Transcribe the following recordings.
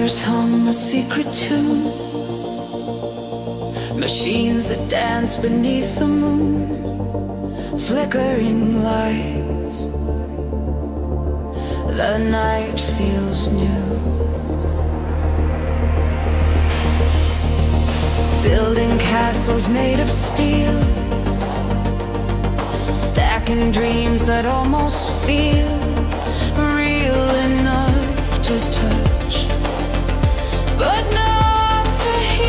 Speakers hum a secret tune, machines that dance beneath the moon, flickering lights. The night feels new. Building castles made of steel, stacking dreams that almost feel real enough to touch, but not to heal.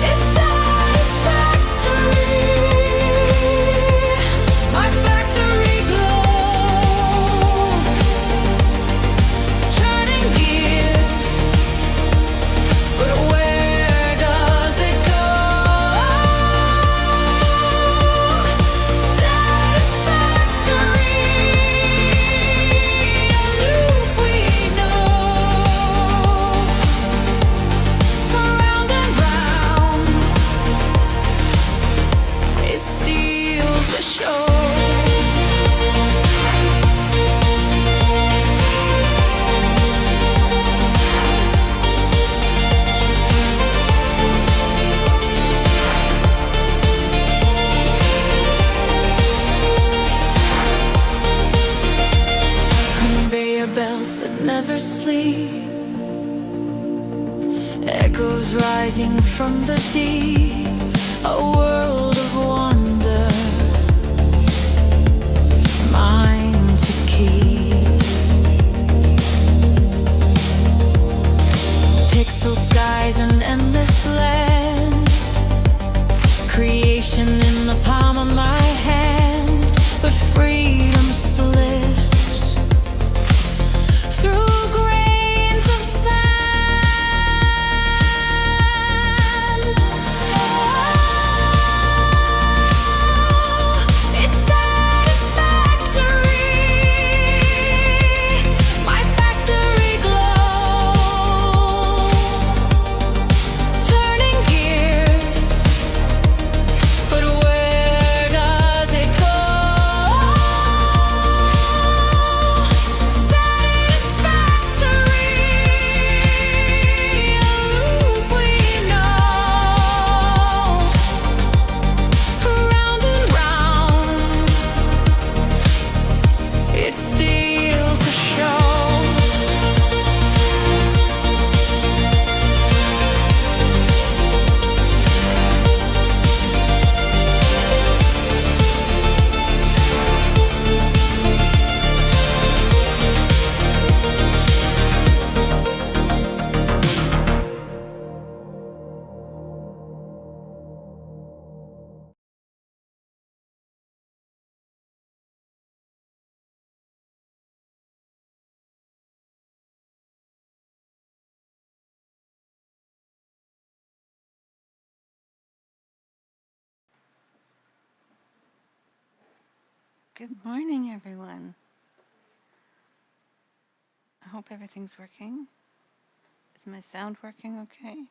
It's satisfactory. My factory glow, turning gears, but where does it go? Satisfactory, a loop we know, round and round, it steals the show. Conveyor belts that never sleep, echoes rising from the deep, a world of wonder, mine to keep. Pixel skies and endless land, creation in the palm of my hand, but freedom slips through grains of sand. Oh, it's satisfactory. My factory glow, turning gears, but where does it go? Satisfactory, a loop we know, round and round, it steals the show. Good morning, everyone. I hope everything's working. Is my sound working okay?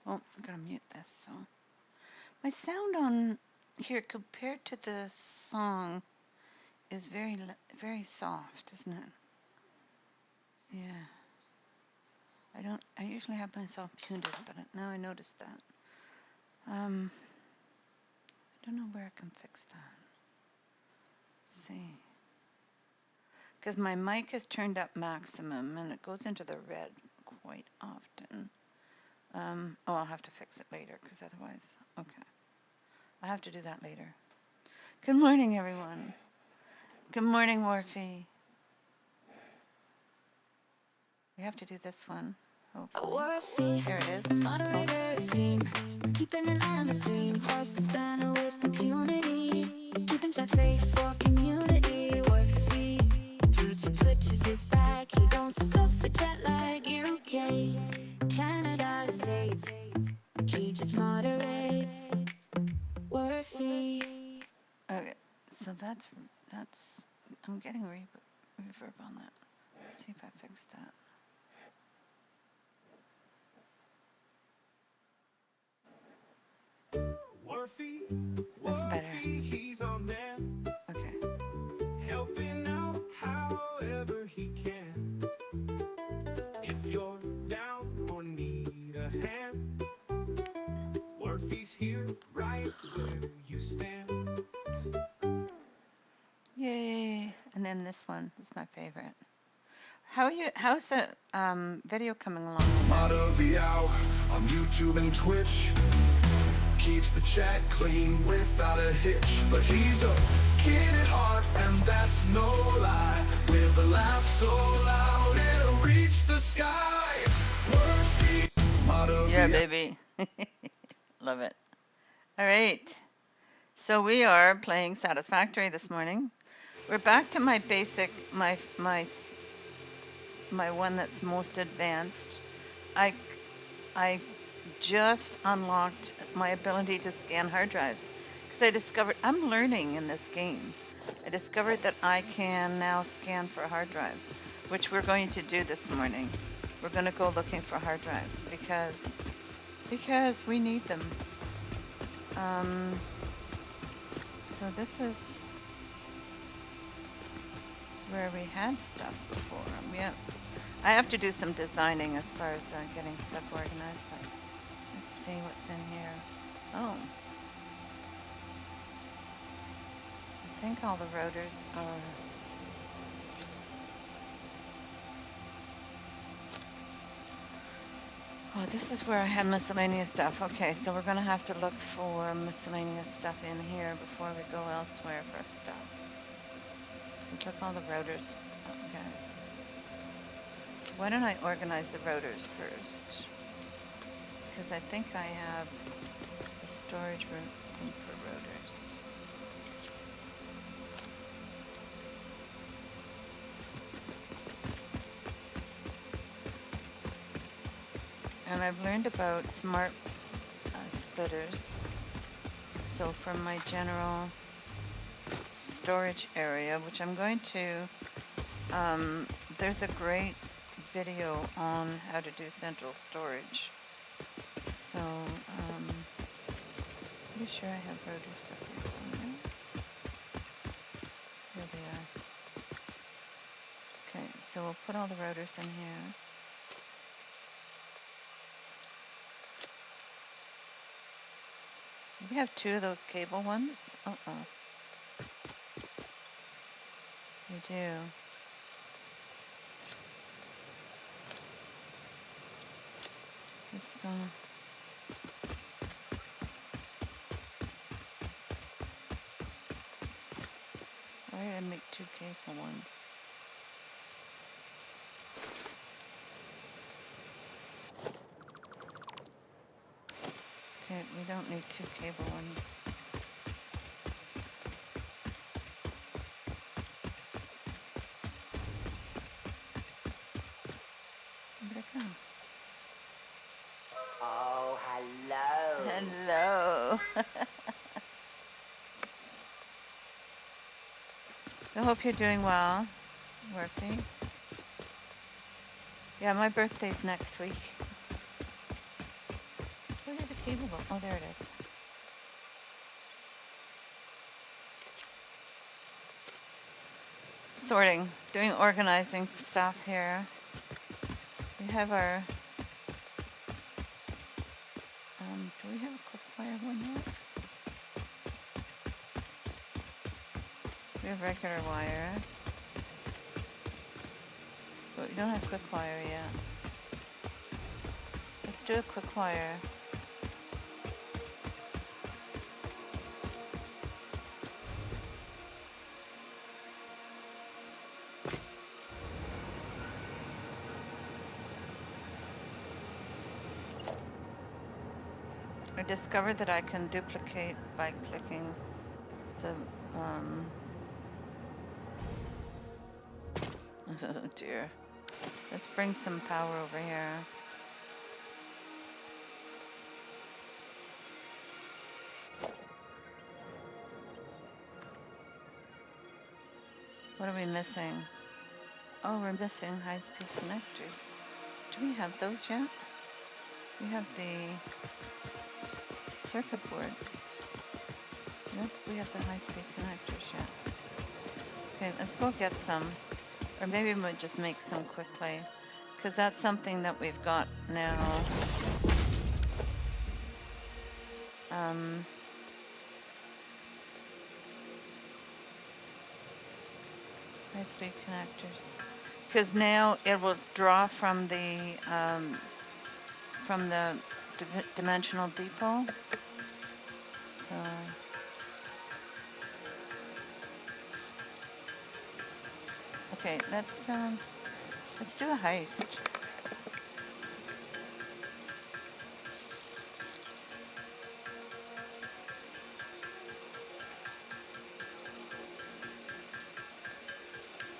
Oh, I'm gonna mute this. So my sound on here compared to the song is very soft, isn't it? Yeah. I usually have myself muted, but now I noticed that. I don't know where I can fix that. Let's see. Because my mic is turned up maximum and it goes into the red quite often. Oh, I'll have to fix it later because otherwise, okay. I'll have to do that later. Good morning, everyone. Good morning, Morphe. We have to do this one, hopefully. Here it is. Moderator scene, keeping an eye on the scene, cross the spanner with impunity, keeping chat safe for community, worth a fee. Future twitches his back, he don't suffer jet lag. UK, Canada, States, he just moderates, worthy. Okay, so that's, I'm getting reverb on that. Let's see if I fix that. That's better. Okay. Helping out however he can. If you're down or need a hand, Murphy's here right where you stand. Yay. And then this one is my favorite. How's the video coming along? Mod of the hour on YouTube and Twitch. Keeps the chat clean without a hitch. But he's a kid at heart, and that's no lie. With a laugh so loud it'll reach the sky. Murphy, mod of Yeah, the baby. Love it. All right. So we are playing Satisfactory this morning. We're back to my basic, my one that's most advanced. I just unlocked my ability to scan hard drives because I discovered I'm learning in this game. I discovered that I can now scan for hard drives, which we're going to do this morning. We're going to go looking for hard drives because we need them. So this is where we had stuff before. I have to do some designing as far as getting stuff organized, but let's see what's in here. Oh. I think all the rotors are... Oh, this is where I had miscellaneous stuff. Okay, so we're going to have to look for miscellaneous stuff in here before we go elsewhere for stuff. Let's look all the rotors. Okay. Why don't I organize the rotors first? Because I think I have a storage room thing for rotors. And I've learned about smart splitters. So for my general storage area, which I'm going to, there's a great video on how to do central storage. So, pretty sure I have rotors up here somewhere. Here they are. Okay, so we'll put all the rotors in here. We have two of those cable ones. Uh-oh. We do. Let's go. Why did I make two cable ones? Okay, we don't need two cable ones. Where'd it go? Oh, hello. Hello. I hope you're doing well, Murphy. Yeah, my birthday's next week. Where did the cable go? Oh, there it is. Sorting, doing organizing stuff here. We have our... do we have a quick wire one yet? We have regular wire. But we don't have quick wire yet. Let's do a quick wire. I discovered that I can duplicate by clicking the, oh dear. Let's bring some power over here. What are we missing? Oh, we're missing high-speed connectors. Do we have those yet? We have the circuit boards. We have the high-speed connectors yet. Okay, let's go get some. Or maybe we'll just make some quickly. Because that's something that we've got now. High-speed connectors. Because now it will draw from the dimensional depot. So okay, let's do a heist.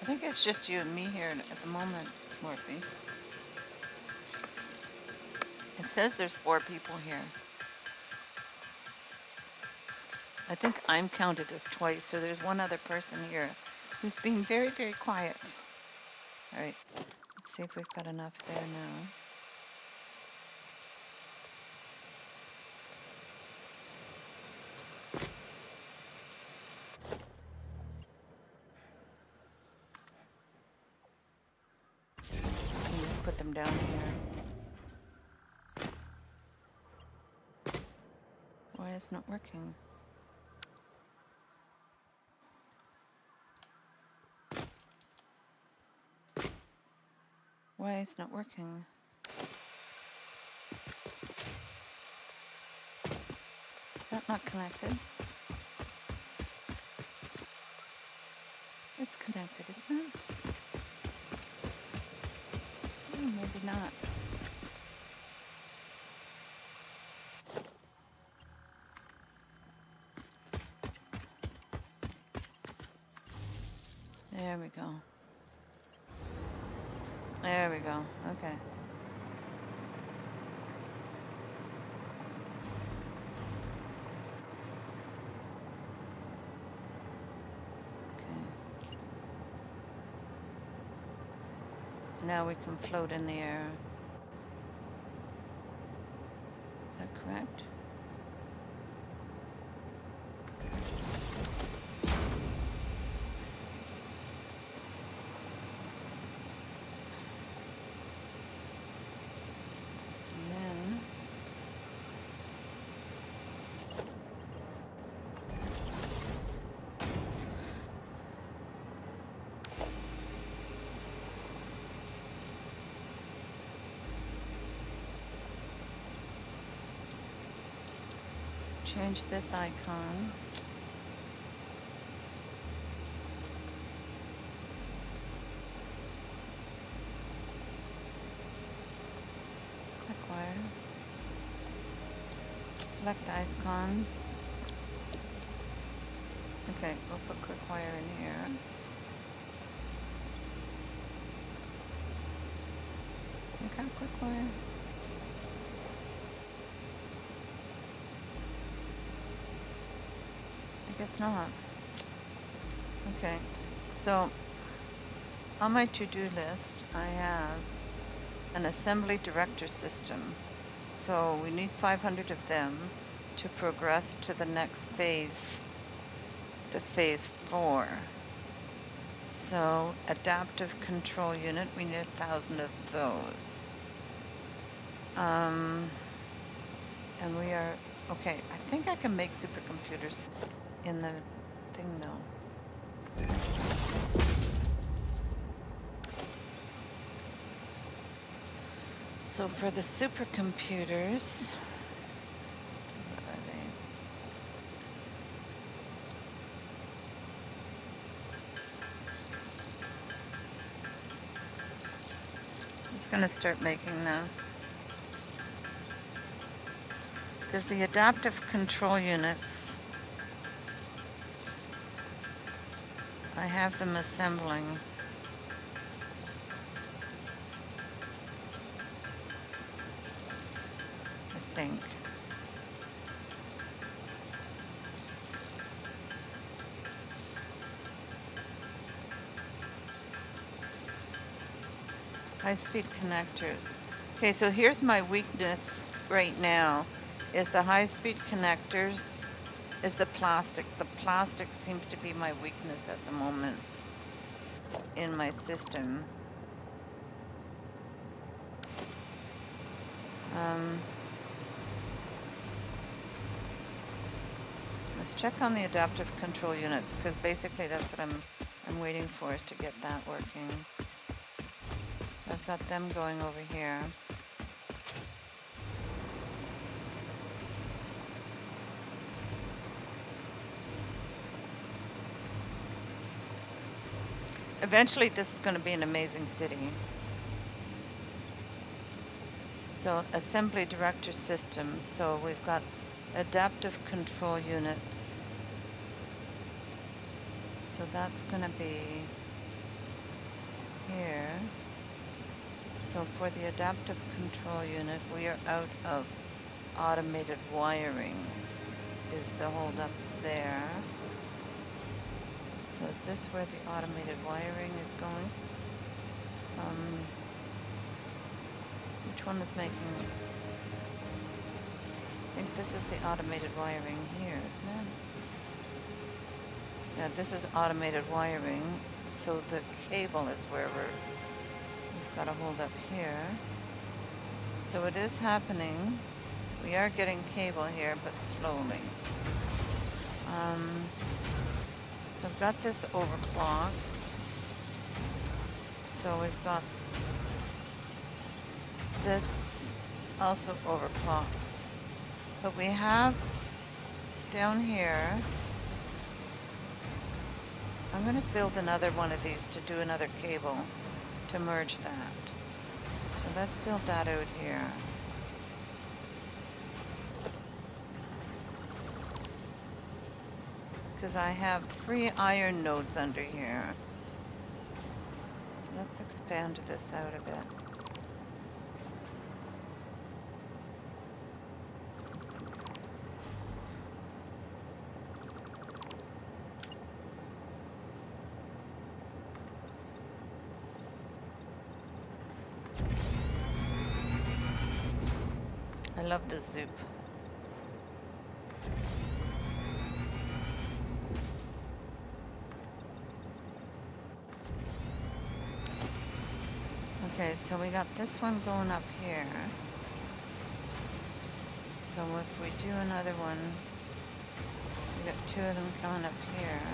I think it's just you and me here at the moment, Morphe. It says there's 4 people here. I think I'm counted as twice, so there's one other person here who's being very, very quiet. All right, let's see if we've got enough there now. Just put them down here. Why is it not working? Why is it not working? Is that not connected? It's connected, isn't it? Oh, maybe not. There we go. There we go. Okay. Now we can float in the air. Is that correct? And then change this icon. Quick wire. Select icon. Okay, we'll put quick wire in here. Okay, quick wire. I guess not. Okay, so on my to-do list, I have an assembly director system. So we need 500 of them to progress to the next phase, to phase 4. So adaptive control unit, we need 1,000 of those. And we are, okay, I think I can make supercomputers in the thing though. So for the supercomputers, where are they? I'm just going to start making them. Because the adaptive control units, I have them assembling. I think. High-speed connectors. Okay, so here's my weakness right now, is the high-speed connectors is the plastic. The plastic seems to be my weakness at the moment in my system. Let's check on the adaptive control units, because basically that's what I'm waiting for, is to get that working. I've got them going over here. Eventually this is going to be an amazing city. So assembly director system. So we've got adaptive control units. So that's going to be here. So for the adaptive control unit, we are out of automated wiring is the holdup there. So is this where the automated wiring is going? Which one is making? I think this is the automated wiring here, isn't it? Yeah, this is automated wiring. So the cable is where we've got a hold up here. So it is happening. We are getting cable here, but slowly. So I've got this overclocked. So we've got this also overclocked. But we have down here, I'm going to build another one of these to do another cable to merge that. So let's build that out here. Because I have 3 iron nodes under here. So let's expand this out a bit. I love the zoop. Okay, so we got this one going up here. So if we do another one, we got 2 of them coming up here.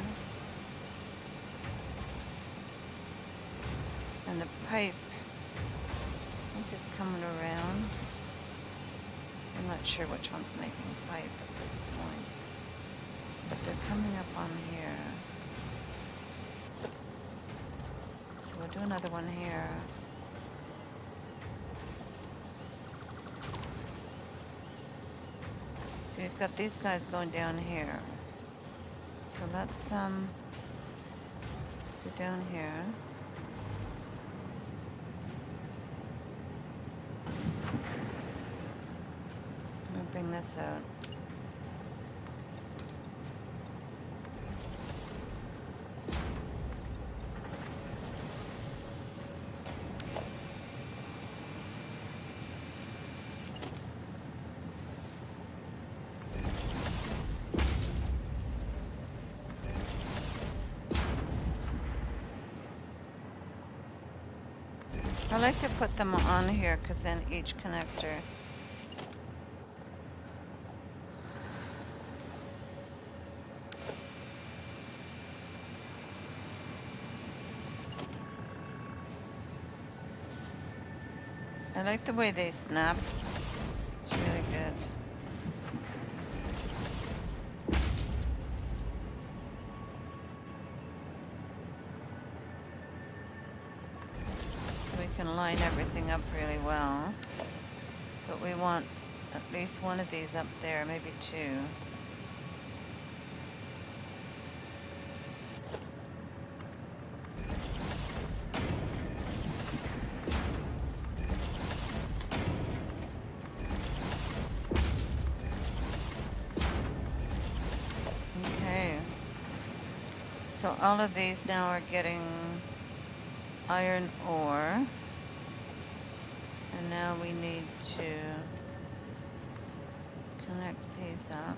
And the pipe, I think, is coming around. I'm not sure which one's making pipe at this point. But they're coming up on here. So we'll do another one here. So you've got these guys going down here. So let's go down here. I'll bring this out. I like to put them on here because then each connector. I like the way they snap. It's really good. Can line everything up really well, but we want at least one of these up there, maybe 2. Okay, so all of these now are getting iron ore. And now we need to connect these up.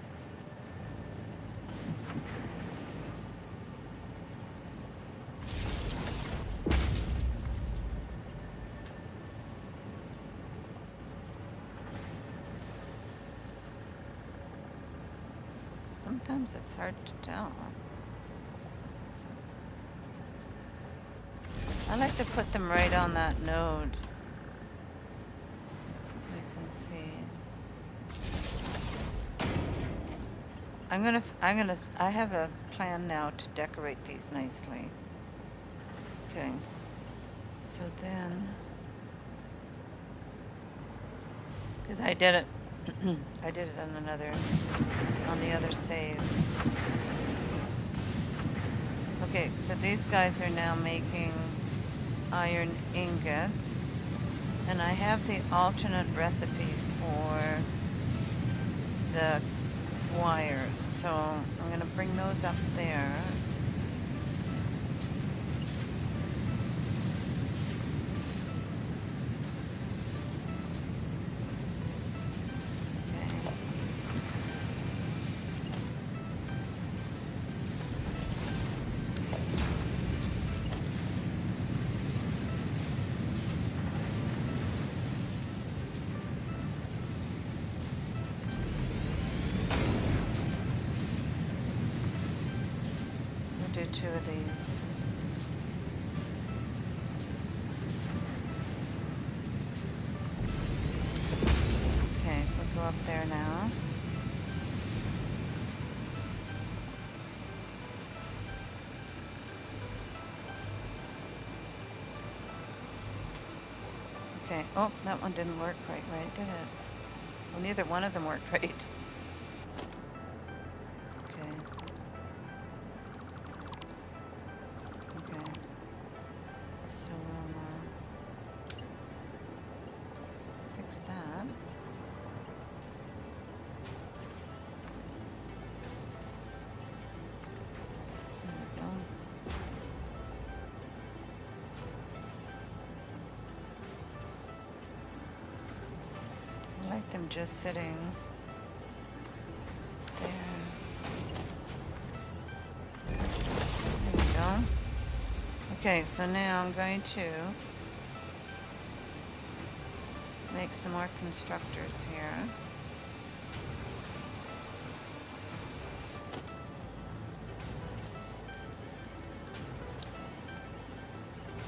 Sometimes it's hard to tell. I like to put them right on that node so we can see. I have a plan now to decorate these nicely. Okay. So then, because I did it, I did it on the other save. Okay, so these guys are now making iron ingots, and I have the alternate recipe for the wires, so I'm gonna bring those up there. Do 2 of these. Okay, we'll go up there now. Okay, oh, that one didn't work quite right, did it? Well, neither one of them worked right. Okay. Okay. So we'll fix that. There we go. I like them just sitting there. There we go. Okay, so now I'm going to make some more constructors here.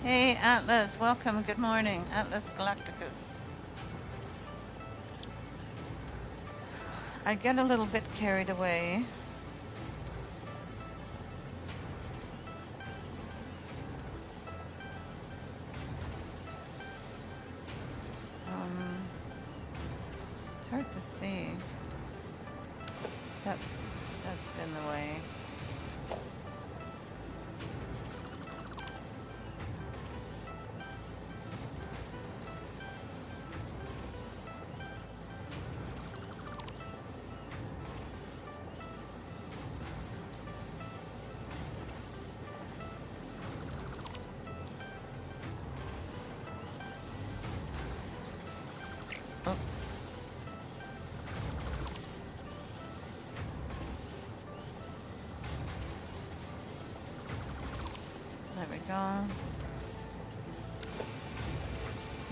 Hey Atlas, welcome, good morning. Atlas Galacticus. I get a little bit carried away. It's hard to see. Yep, that's in the way. Oops. There we go.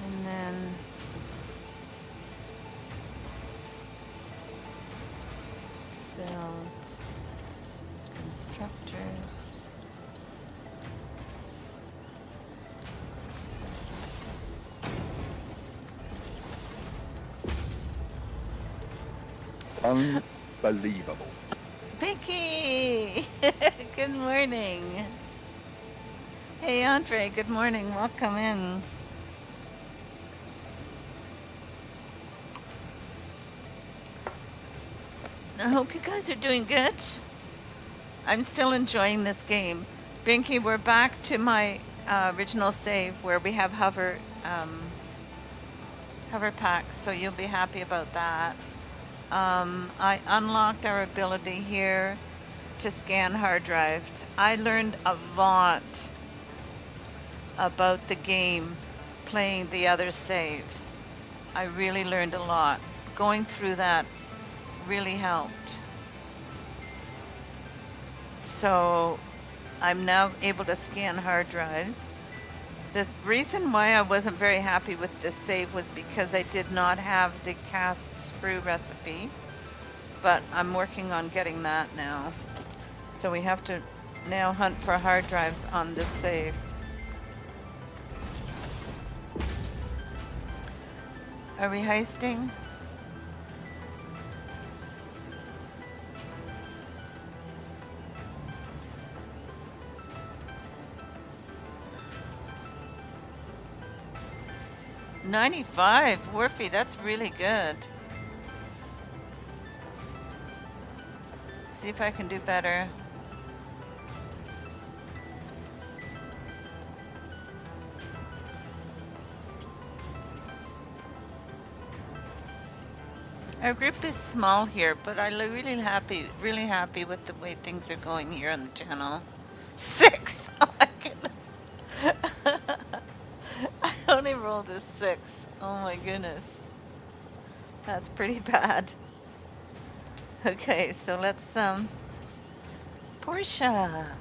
And then build constructors. Unbelievable. Vicky! Good morning. Hey Andre, good morning. Welcome in. I hope you guys are doing good. I'm still enjoying this game. Binky, we're back to my original save where we have hover packs, so you'll be happy about that. I unlocked our ability here to scan hard drives. I learned a lot about the game playing the other save. I really learned a lot. Going through that really helped. So I'm now able to scan hard drives. The reason why I wasn't very happy with this save was because I did not have the cast sprue recipe. but I'm working on getting that now. So we have to now hunt for hard drives on this save. Are we heisting? $95, Worfy, that's really good. See if I can do better. Our group is small here, but I'm really happy with the way things are going here on the channel. 6! Oh my goodness. I only rolled a 6. Oh my goodness. That's pretty bad. Okay, so let's, Portia.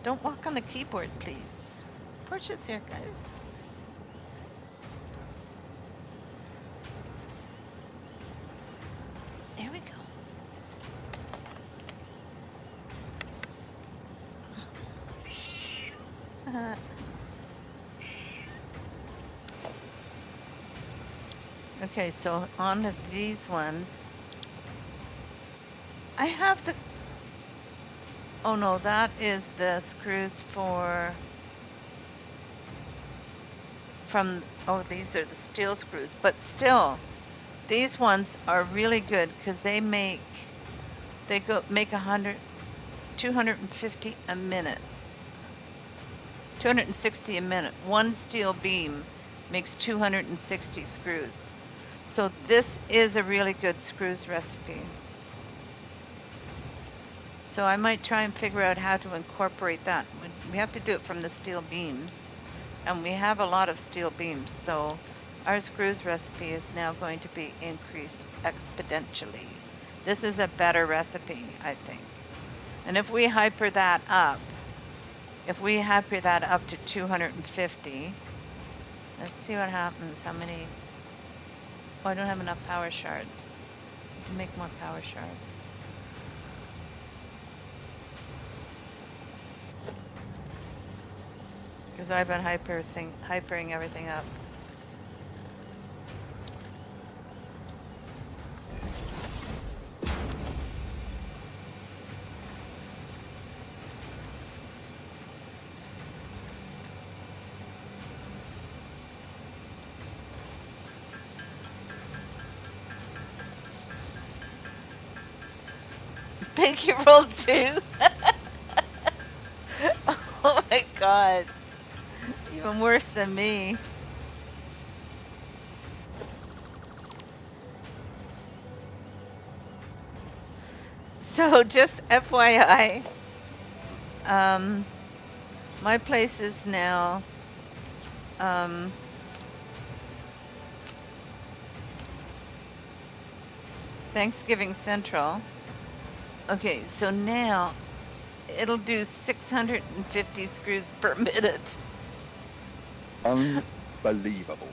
Don't walk on the keyboard, please. Portia's here, guys. There we go. Okay, so on to these ones. I have the... Oh no, that is the screws for... From... Oh, these are the steel screws. But still, these ones are really good because they make... They make 250 a minute. 260 a minute. One steel beam makes 260 screws. So this is a really good screws recipe. So I might try and figure out how to incorporate that. We have to do it from the steel beams. And we have a lot of steel beams, so our screws recipe is now going to be increased exponentially. This is a better recipe, I think. And if we hyper that up, to 250, let's see what happens. How many? Oh, I don't have enough power shards. I can make more power shards. Because I've been hypering everything up. Pinky roll 2. Oh my god. Even worse than me. So just FYI, my place is now Thanksgiving Central. Okay, so now it'll do 650 screws per minute. Unbelievable.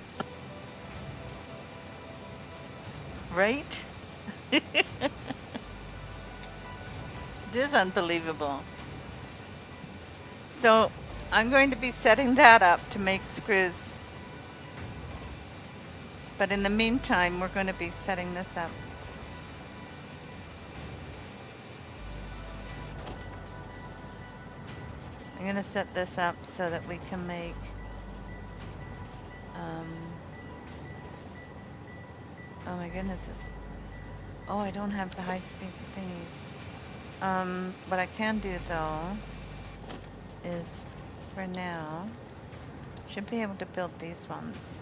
Right? It is unbelievable. So I'm going to be setting that up to make screws. But in the meantime, we're going to be setting this up. I'm going to set this up so that we can make oh my goodness, oh, I don't have the high-speed thingies. What I can do though is, for now, should be able to build these ones.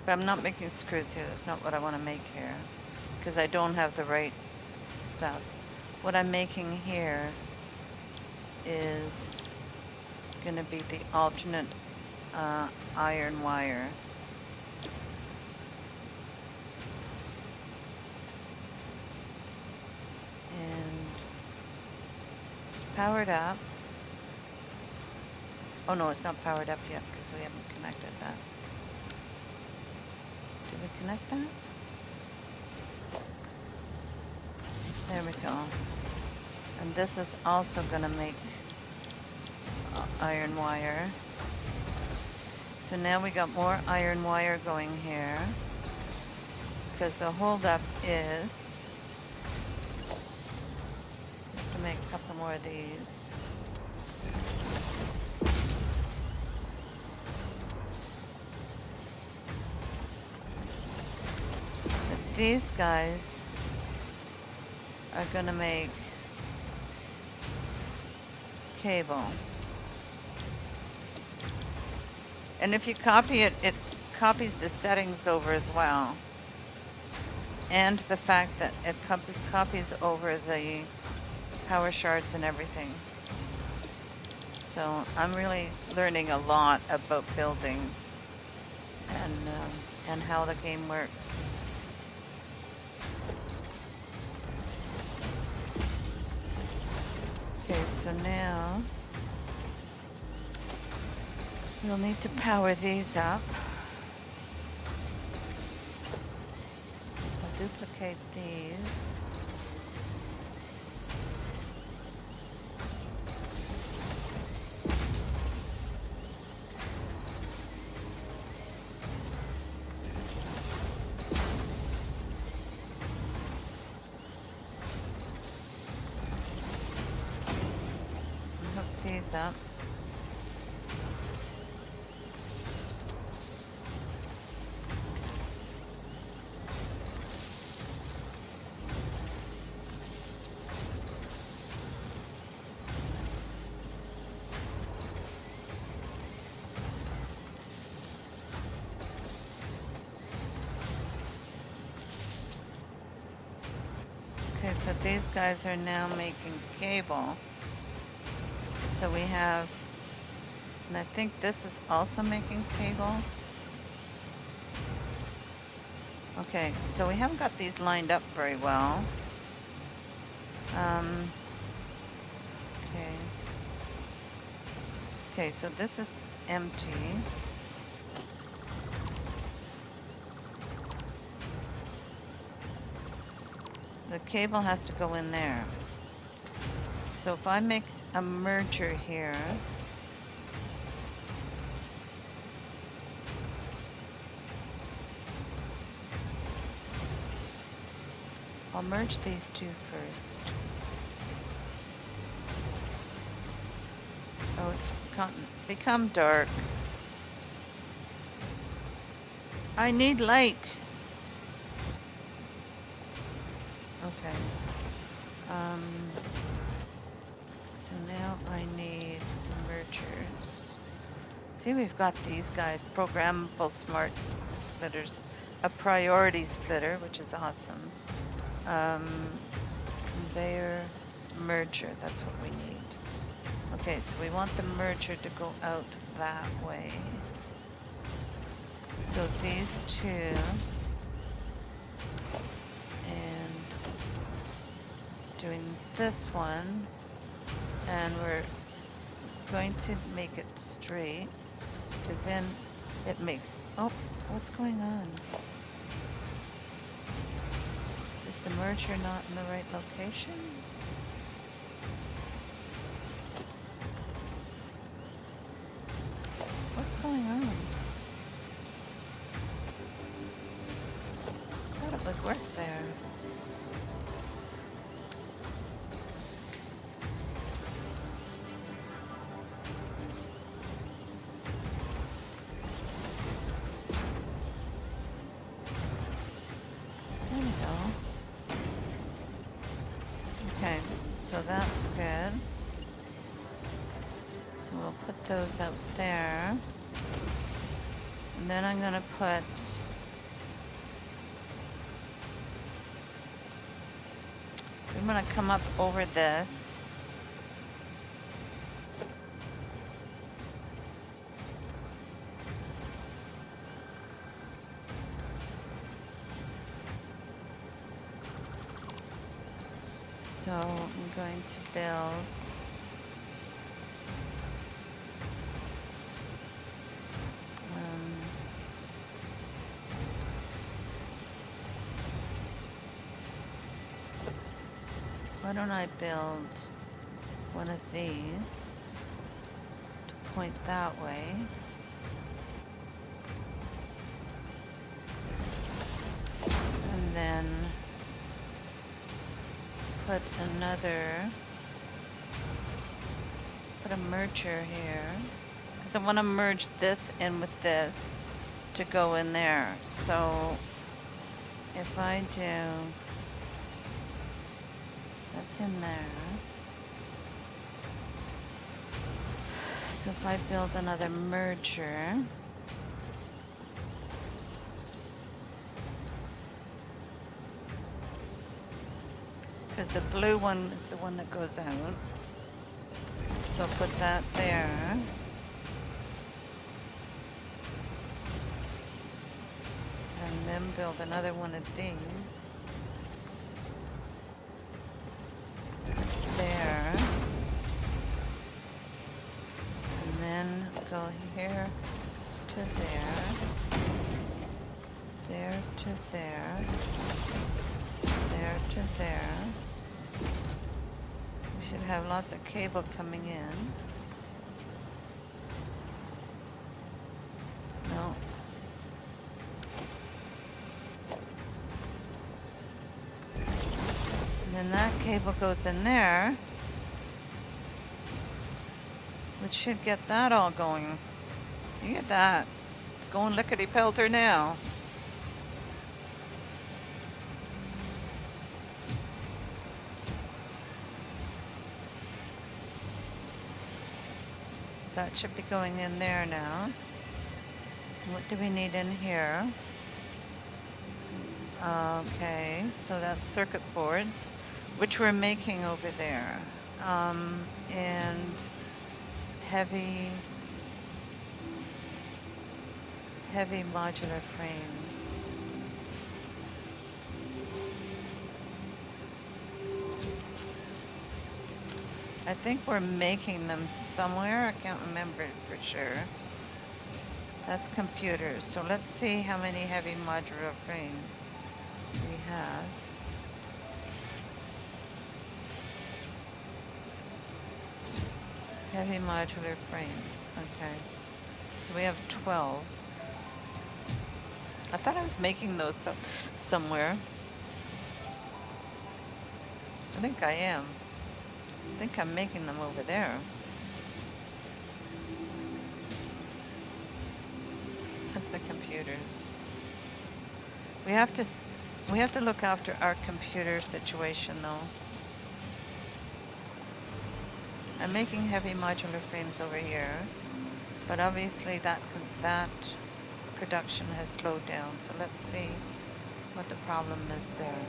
But I'm not making screws here. That's not what I want to make here, because I don't have the right stuff. What I'm making here is going to be the alternate iron wire. And it's powered up. Oh no, it's not powered up yet because we haven't connected that. Did we connect that? There we go. And this is also going to make iron wire. So now we got more iron wire going here. Because the holdup is, we have to make a couple more of these. But these guys are gonna make cable. And if you copy it, it copies the settings over as well. And the fact that it copies over the power shards and everything. So I'm really learning a lot about building and how the game works. Okay, so now we'll need to power these up. I'll duplicate these. Hook these up. Okay, so these guys are now making cable. So we have, and I think this is also making cable. Okay, so we haven't got these lined up very well. Okay. Okay, so this is empty. The cable has to go in there. So if I make a merger here, I'll merge these two first. Oh, it's become dark. I need light. Okay. So now I need mergers. See, we've got these guys, programmable smart splitters, a priority splitter, which is awesome. Conveyor merger, that's what we need. Okay, so we want the merger to go out that way. So these two, and doing this one, and we're going to make it straight, because then it makes, oh, what's going on? Is the merger not in the right location? What's going on? I thought it would work there. There we go. Okay, so that's good. So we'll put those out there. And then I'm gonna put I'm gonna come up over this. So I'm going to build why don't I build one of these to point that way? And then put a merger here. Because I want to merge this in with this to go in there. So if I do, that's in there. So if I build another merger, because the blue one is the one that goes out. So I'll put that there. And then build another one of these. There. And then go here to there. There to there. There to there. We should have lots of cable coming in. No. And then that cable goes in there, which should get that all going. You get that. It's going lickety-pelter now. So that should be going in there now. What do we need in here? Okay, so that's circuit boards, which we're making over there. And heavy modular frames. I think we're making them somewhere. I can't remember it for sure. That's computers. So let's see how many heavy modular frames we have. Heavy modular frames. Okay. So we have 12. I thought I was making those somewhere. I think I am. I think I'm making them over there. That's the computers. We have to look after our computer situation though. I'm making heavy modular frames over here, but obviously that production has slowed down. So let's see what the problem is there.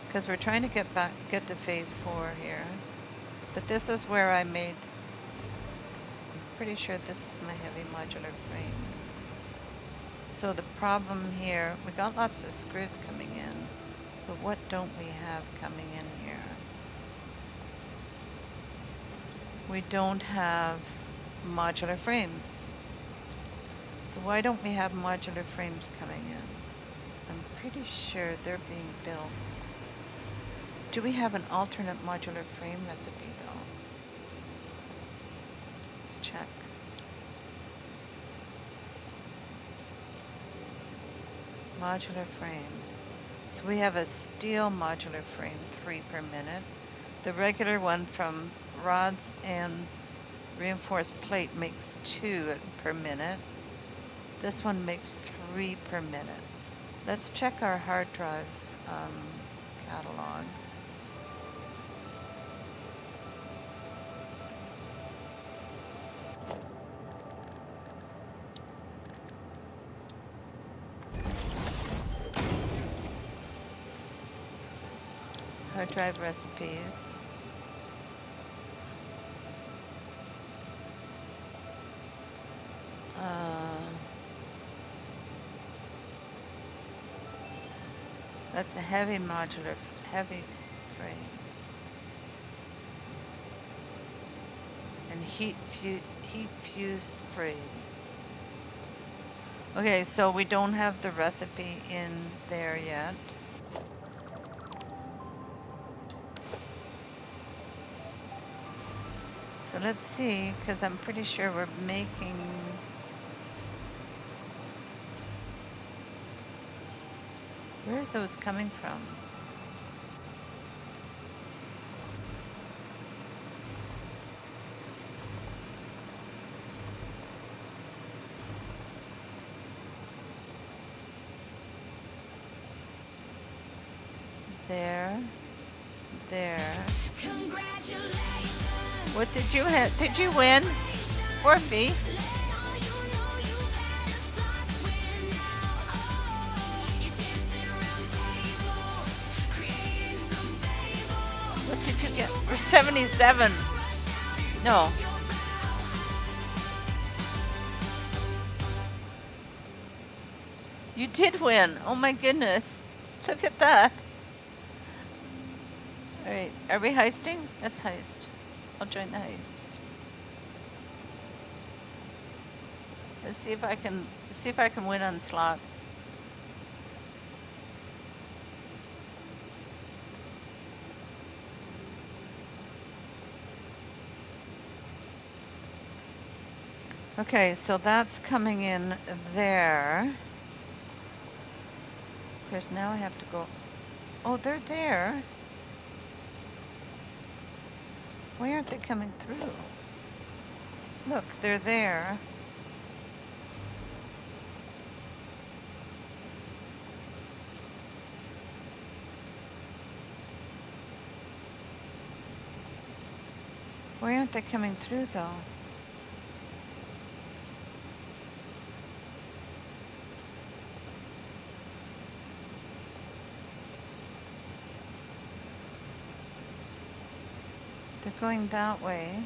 Because we're trying to get to phase 4 here. But this is where I'm pretty sure this is my heavy modular frame. So the problem here, we got lots of screws coming in, but what don't we have coming in here? We don't have modular frames. So why don't we have modular frames coming in? I'm pretty sure they're being built. Do we have an alternate modular frame recipe though? Let's check. Modular frame. So we have a steel modular frame, 3 per minute. The regular one from rods and reinforced plate makes 2 per minute. This one makes 3 per minute. Let's check our hard drive catalog. Hard drive recipes. That's a heavy frame. And heat fused frame. Okay, so we don't have the recipe in there yet. So let's see, because I'm pretty sure we're making... Where are those coming from? There. What did you have? Did you win? Orphe? What did you get? We're 77. No. You did win. Oh my goodness. Look at that. All right. Are we heisting? Let's heist. I'll join the heist. Let's see if I can win on slots. Okay, so that's coming in there. Of course, now I have to go. Oh, they're there. Why aren't they coming through? Look, they're there. Why aren't they coming through, though? They're going that way.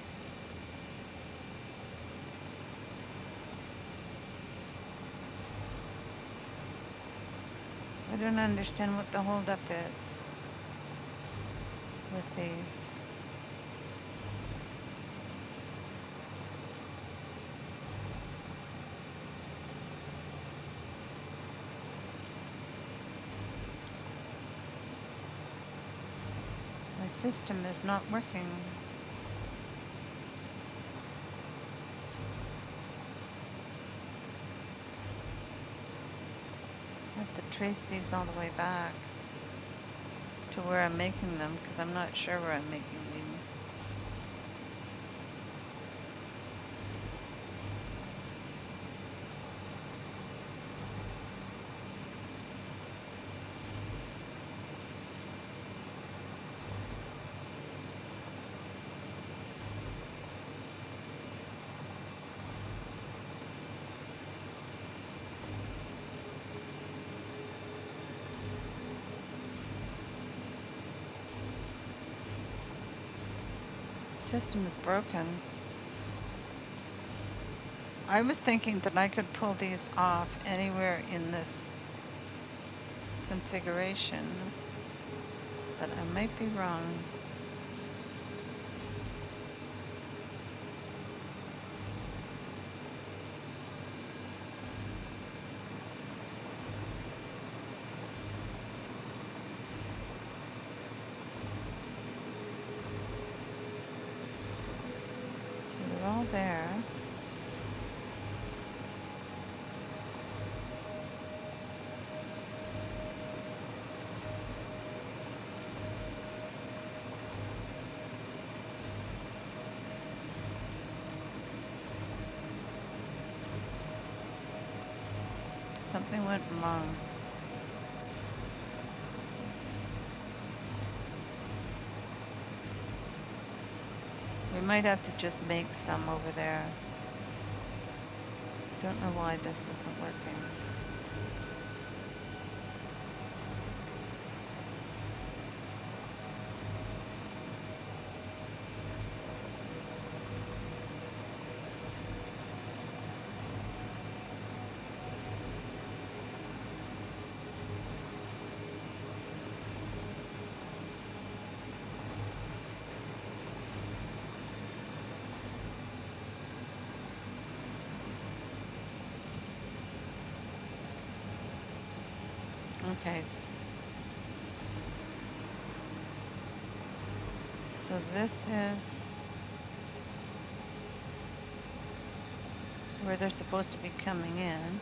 I don't understand what the holdup is with these. My system is not working. I have to trace these all the way back to where I'm making them, because I'm not sure where I'm making them. System is broken. I was thinking that I could pull these off anywhere in this configuration, but I might be wrong. All there. Something went wrong. We might have to just make some over there. Don't know why this isn't working. Okay. So this is where they're supposed to be coming in.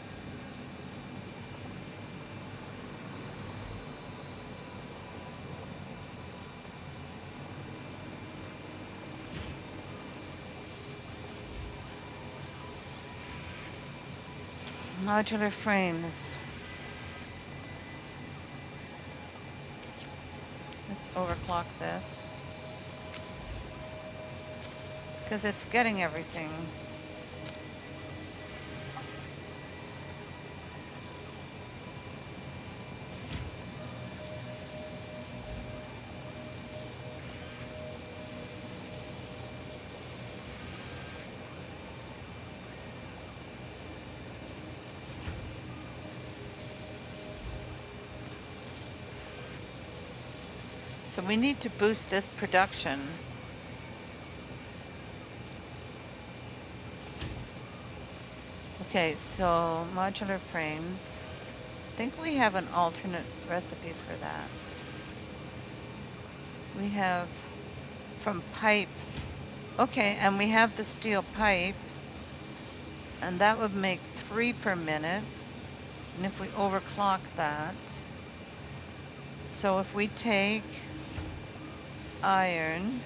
Modular frames. Let's overclock this. Because it's getting everything. So we need to boost this production. Okay, so modular frames. I think we have an alternate recipe for that. We have from pipe. Okay, and we have the steel pipe. And that would make 3 per minute. And if we overclock that. So if we take iron.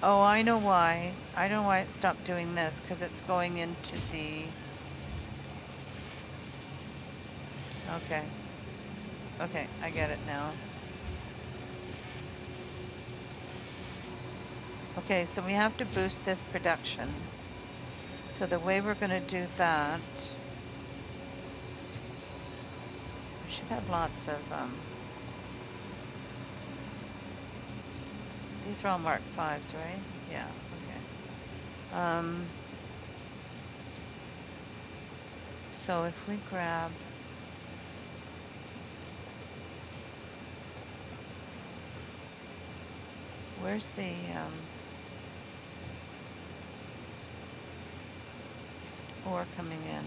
Oh, I know why. I know why it stopped doing this, because it's going into the... Okay. Okay, I get it now. Okay, so we have to boost this production. So the way we're going to do that... We should have lots of... These are all Mark 5s, right? Yeah, okay. So if we grab... Where's the... ore coming in?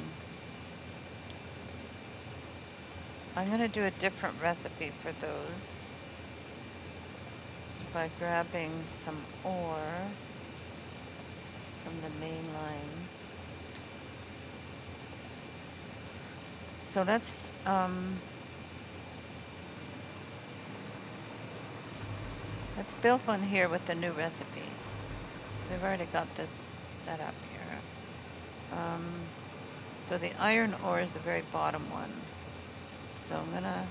I'm going to do a different recipe for those. By grabbing some ore from the main line. So let's build one here with the new recipe. So I've already got this set up here. So the iron ore is the very bottom one. So I'm gonna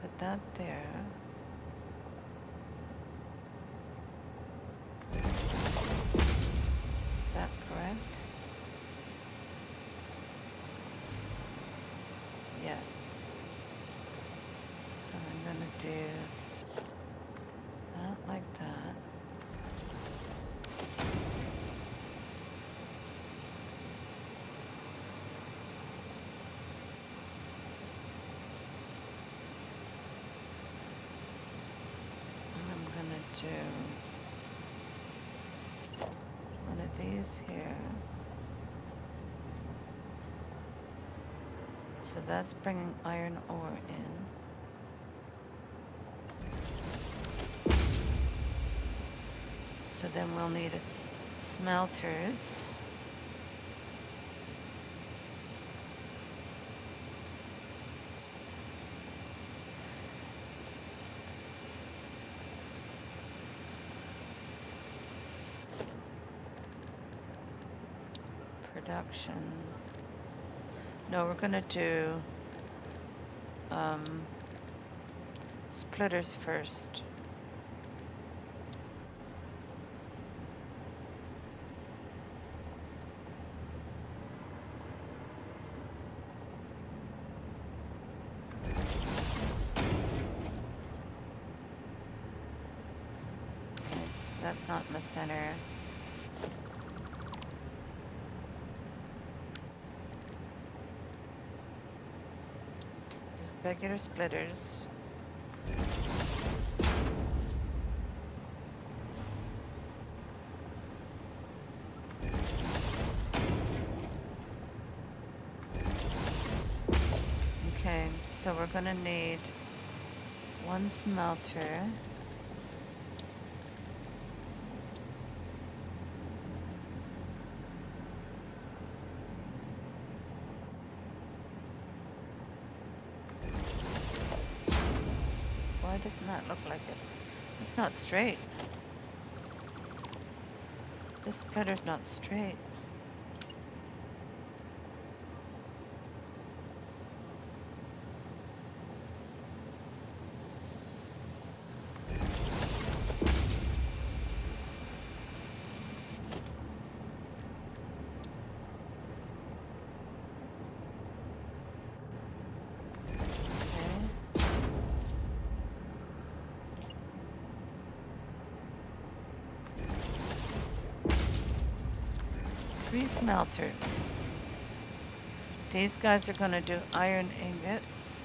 put that there. Is that correct? Yes. And I'm gonna do that like that. And I'm gonna do one of these here. So that's bringing iron ore in. So then we'll need smelters. Production. No, we're gonna do splitters first. Okay, so that's not in the center. Regular splitters. we're gonna need one smelter. Why doesn't that look like it's not straight? This splitter's not straight. Three smelters. These guys are going to do iron ingots.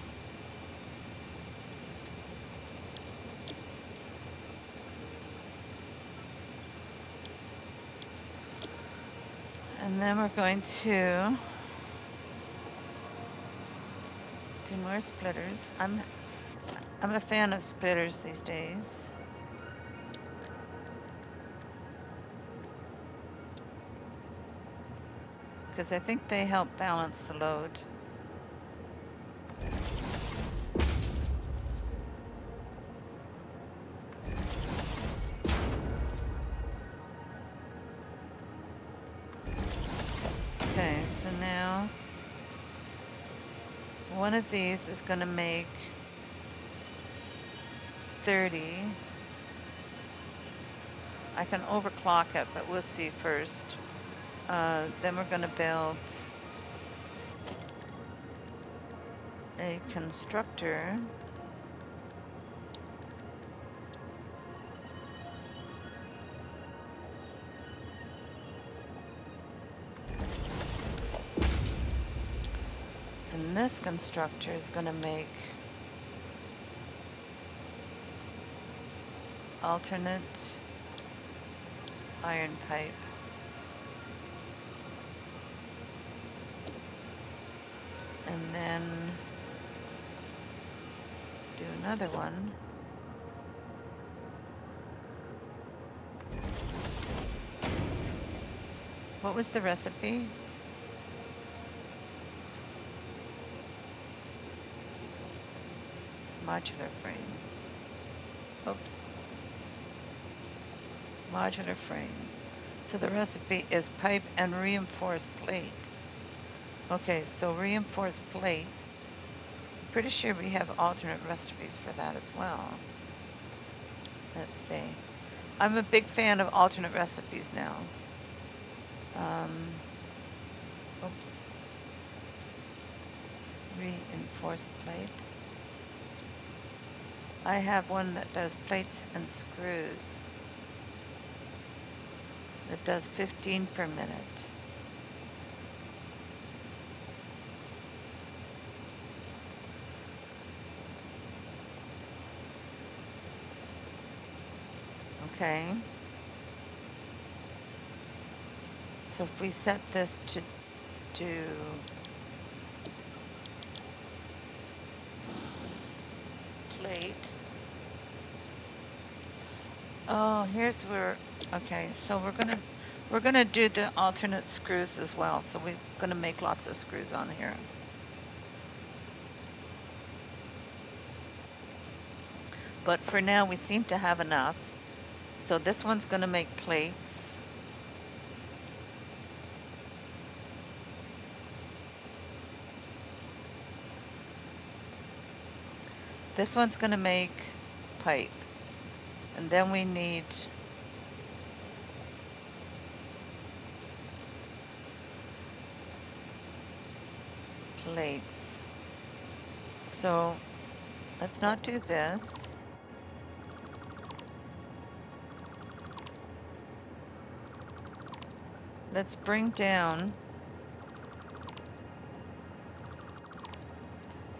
And then we're going to do more splitters. I'm a fan of splitters these days. Because I think they help balance the load. Okay, so now one of these is going to make 30. I can overclock it, but we'll see first. Then we're going to build a constructor. And this constructor is going to make alternate iron pipe. And then do another one. What was the recipe? Modular frame. Oops. Modular frame. So the recipe is pipe and reinforced plate. Okay, so reinforced plate. Pretty sure we have alternate recipes for that as well. Let's see. I'm a big fan of alternate recipes now. Oops. Reinforced plate. I have one that does plates and screws. That does 15 per minute. Okay. So if we set this to do plate. Oh, here's where, okay, so we're gonna do the alternate screws as well. So we're gonna make lots of screws on here. But for now we seem to have enough. So this one's gonna make plates. This one's gonna make pipe. And then we need plates. So let's not do this. Let's bring down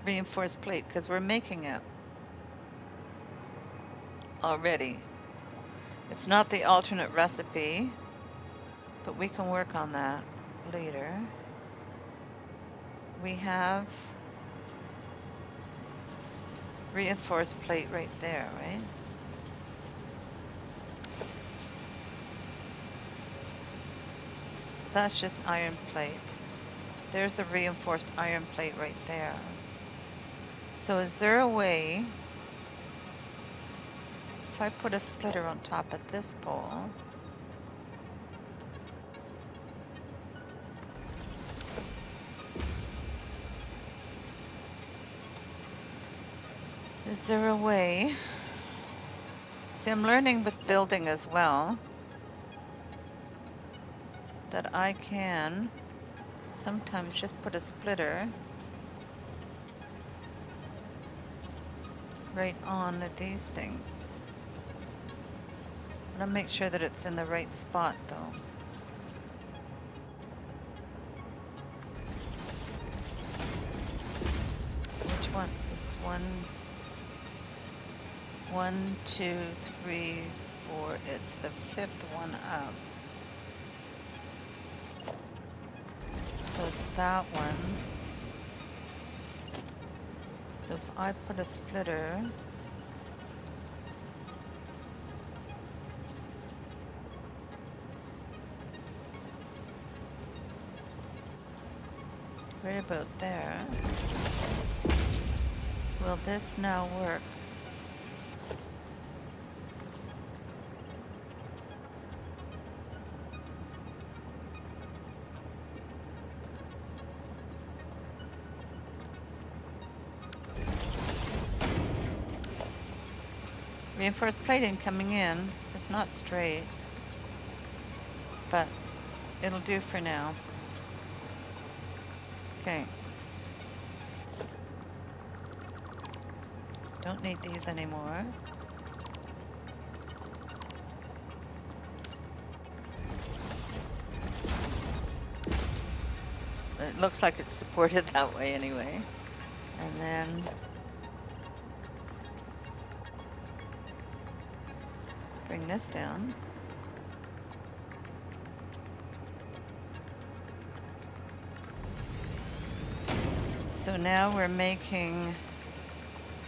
reinforced plate because we're making it already. It's not the alternate recipe, but we can work on that later. We have reinforced plate right there, right? That's just iron plate. There's the reinforced iron plate right there. So is there a way, if I put a splitter on top of this pole, is there a way? See, I'm learning with building as well that I can sometimes just put a splitter right on these things. I'm gonna make sure that it's in the right spot though. Which one? It's one, two, three, four. It's the fifth one up. So it's that one. So if I put a splitter, right about there, will this now work? Reinforced plating coming in. It's not straight, but it'll do for now. Okay. Don't need these anymore. It looks like it's supported that way anyway. And then bring this down. So now we're making,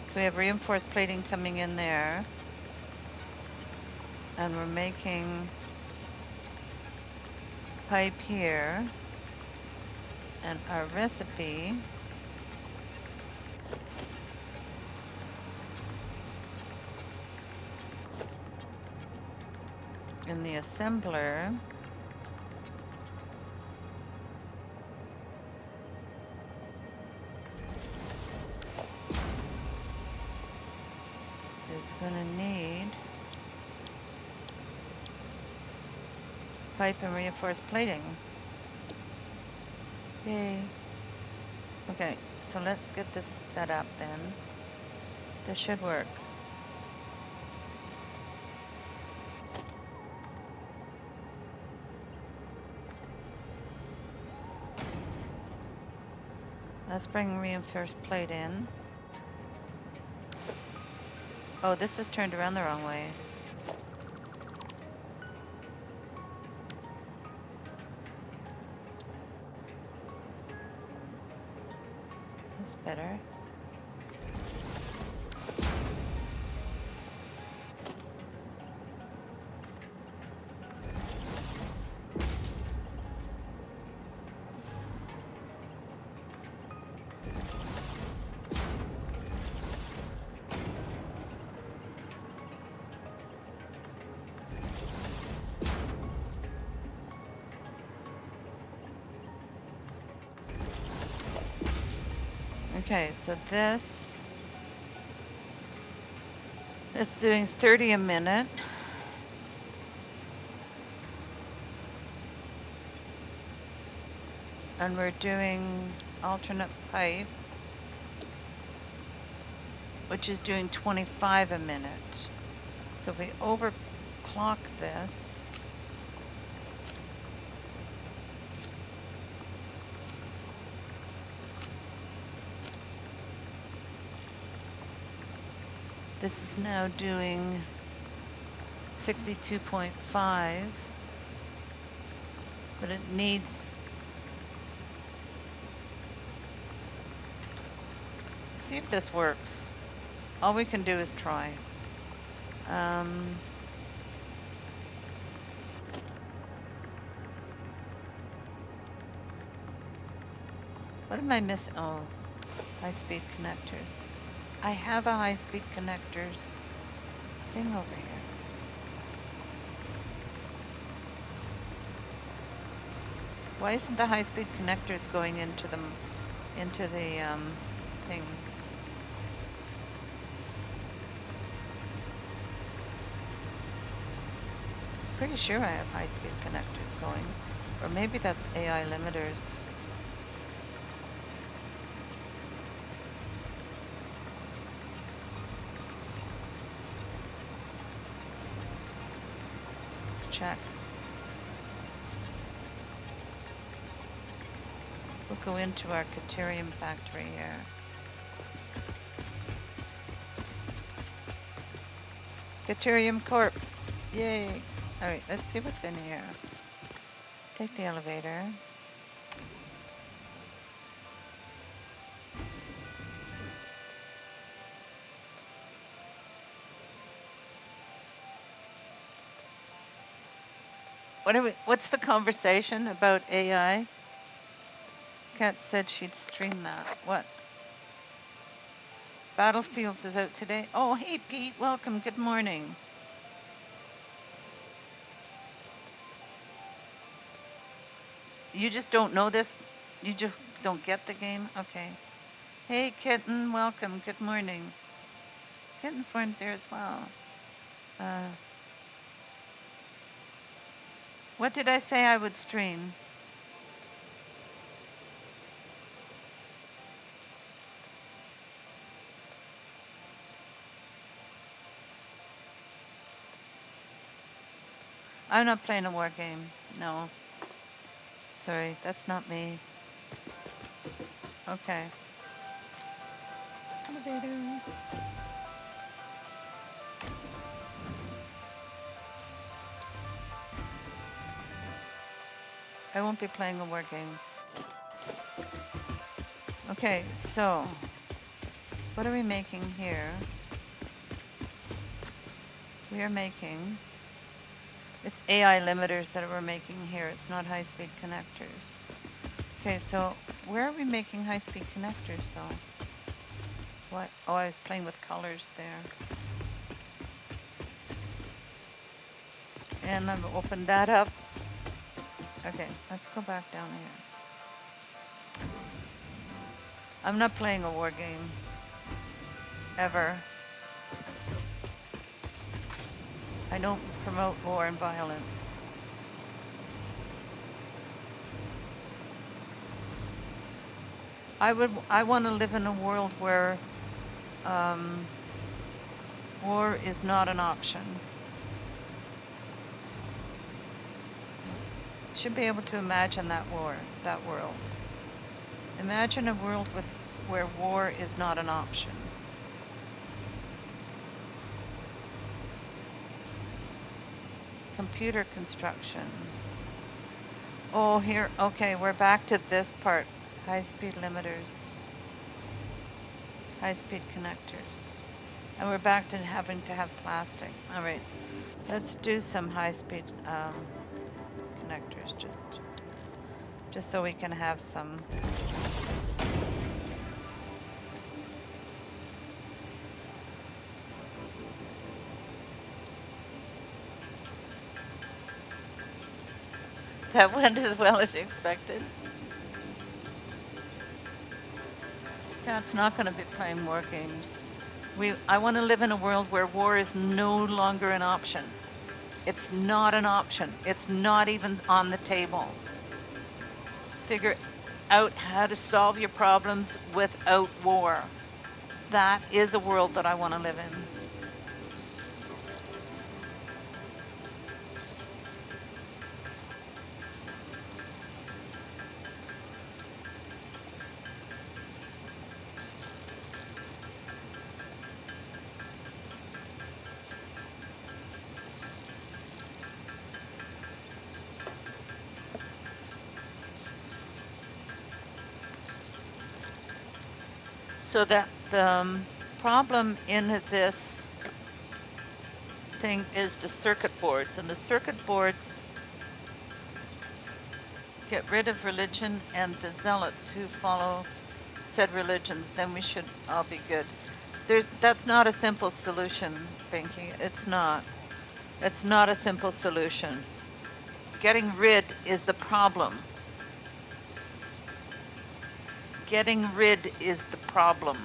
so we have reinforced plating coming in there. And we're making pipe here. And our recipe in the assembler is going to need pipe and reinforced plating. Yay. Okay, so let's get this set up then. This should work. Let's bring reinforced plate in. Oh, this is turned around the wrong way. That's better. Okay, so this is doing 30 a minute. And we're doing alternate pipe, which is doing 25 a minute. So if we overclock this, this is now doing 62.5, but it needs, see if this works. All we can do is try. What am I missing? Oh, high-speed connectors. I have a high-speed connectors thing over here. Why isn't the high-speed connectors going into the thing? Pretty sure I have high-speed connectors going, or maybe that's AI limiters. Let's check. We'll go into our Catrien factory here. Catrien Corp. Yay. All right, let's see what's in here. Take the elevator. What's the conversation about AI? Kat said she'd stream that. What? Battlefields is out today. Oh, hey, Pete. Welcome. Good morning. You just don't know this? You just don't get the game? Okay. Hey, Kitten. Welcome. Good morning. Kitten Swarm's here as well. What did I say I would stream? I'm not playing a war game. No. Sorry, that's not me. Okay. Elevator. I won't be playing a war game. Okay, so what are we making here? We are making, it's AI limiters that we're making here. It's not high-speed connectors. Okay, so where are we making high-speed connectors though? What? Oh, I was playing with colors there. And I've opened that up. Okay, let's go back down here. I'm not playing a war game. Ever. I don't promote war and violence. I want to live in a world where war is not an option. Should be able to imagine that world. Imagine a world where war is not an option. Computer construction. Oh, here, okay, we're back to this part. High-speed limiters. High-speed connectors. And we're back to having to have plastic. All right, let's do some high-speed connectors just so we can have some. That went as well as expected. Cat's not going to be playing war games. I want to live in a world where war is no longer an option. It's not an option. It's not even on the table. Figure out how to solve your problems without war. That is a world that I want to live in. So that the problem in this thing is the circuit boards, and the circuit boards get rid of religion and the zealots who follow said religions, then we should all be good. That's not a simple solution, Binky. It's not. It's not a simple solution. Getting rid is the problem. Getting rid is the problem.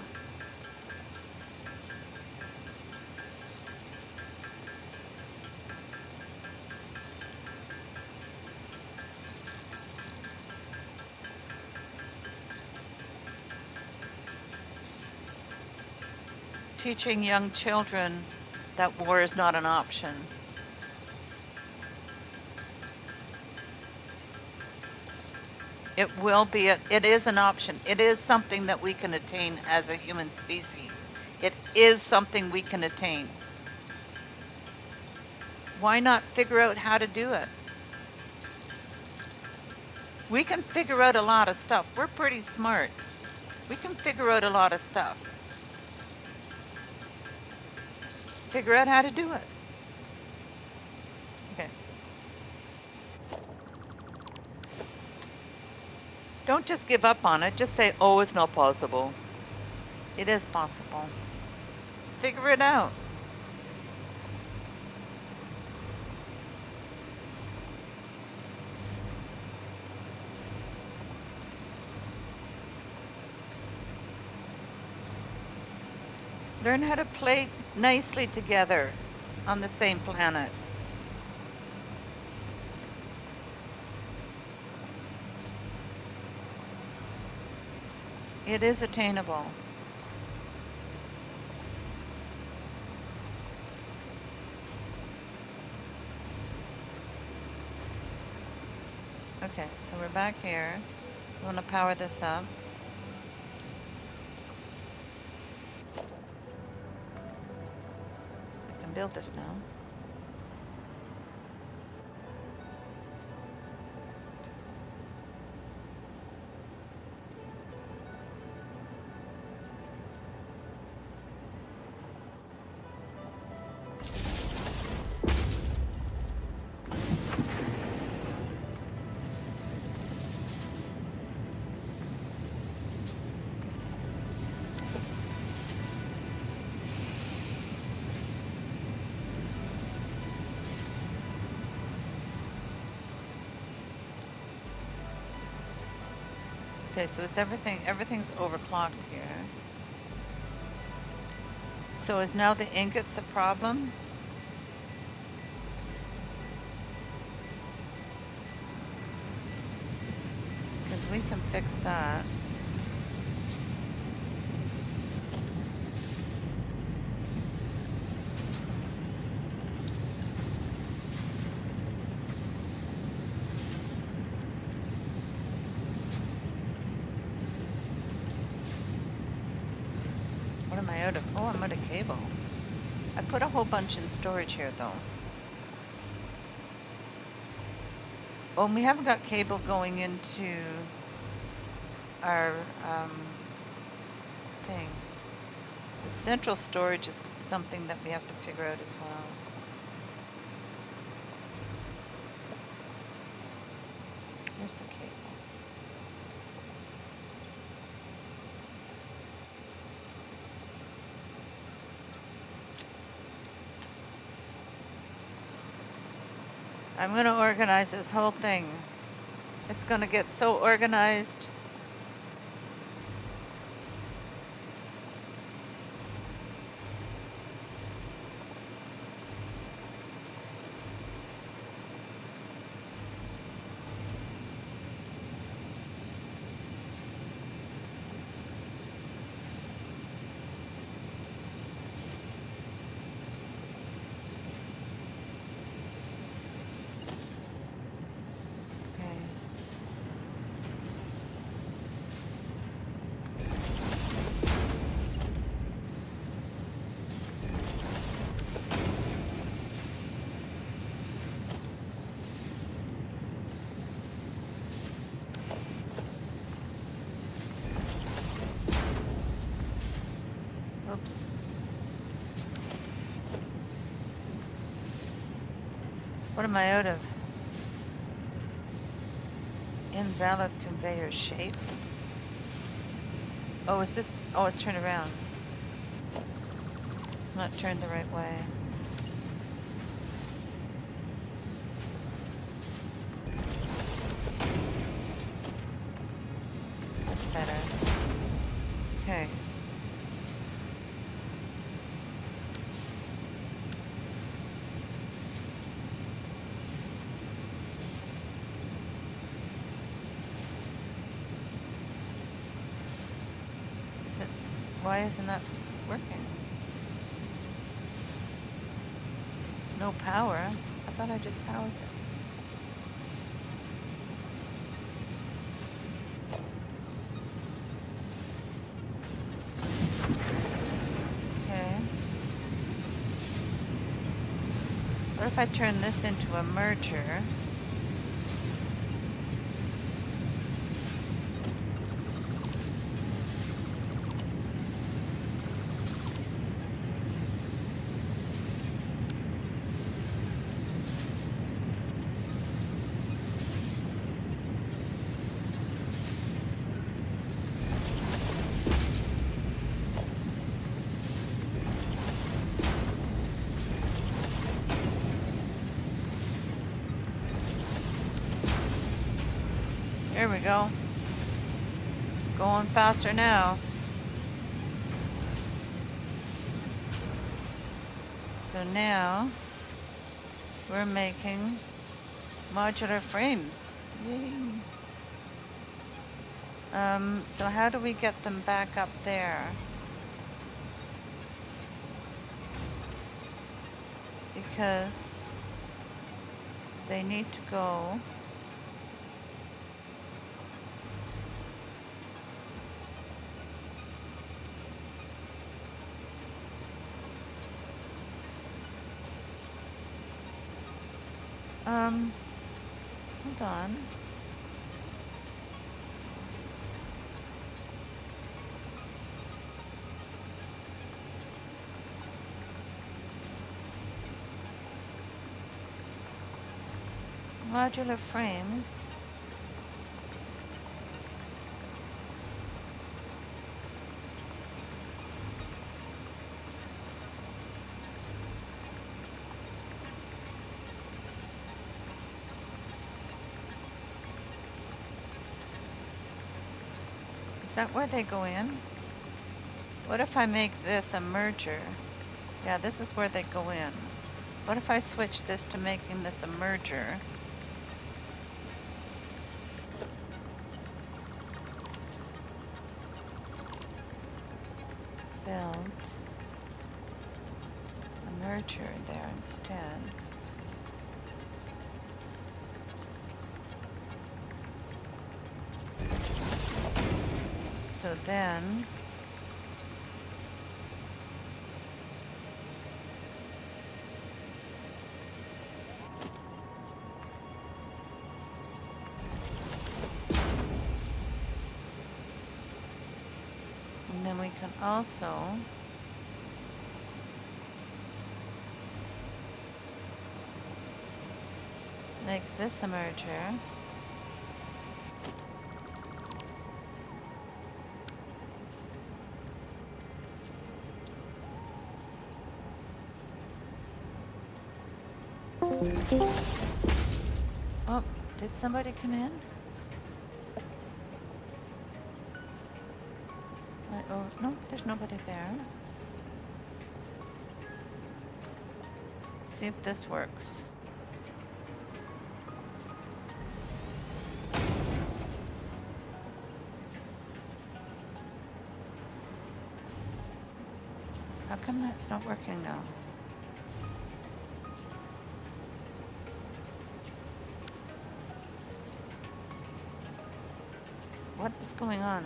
Teaching young children that war is not an option. It will be, it is an option. It is something that we can attain as a human species. It is something we can attain. Why not figure out how to do it? We can figure out a lot of stuff. We're pretty smart. We can figure out a lot of stuff. Let's figure out how to do it. Okay. Don't just give up on it. Just say, oh, it's not possible. It is possible. Figure it out. Learn how to play nicely together on the same planet. It is attainable. Okay, so we're back here. We want to power this up. I can build this now. Okay, so it's everything's overclocked here. So is now the ingots a problem? Because we can fix that. What am I out of? Oh, I'm out of cable. I put a whole bunch in storage here, though. Oh, and we haven't got cable going into our thing. The central storage is something that we have to figure out as well. Here's the cable. I'm going to organize this whole thing. It's going to get so organized. What am I out of? Invalid conveyor shape. Oh, is this? Oh, it's turned around. It's not turned the right way. That's better. Okay. Is it? Why isn't that working? No power? I thought I just powered it. Okay. What if I turn this into a merger? There we go. Going faster now. So now we're making modular frames. Yay. So how do we get them back up there? Because they need to go hold on. Modular frames. Is that where they go in? What if I make this a merger? Yeah, this is where they go in. What if I switch this to making this a merger? Build a merger there instead. So then we can also make this a merger. Oh, did somebody come in? Oh, no, there's nobody there. Let's see if this works. How come that's not working now? What is going on?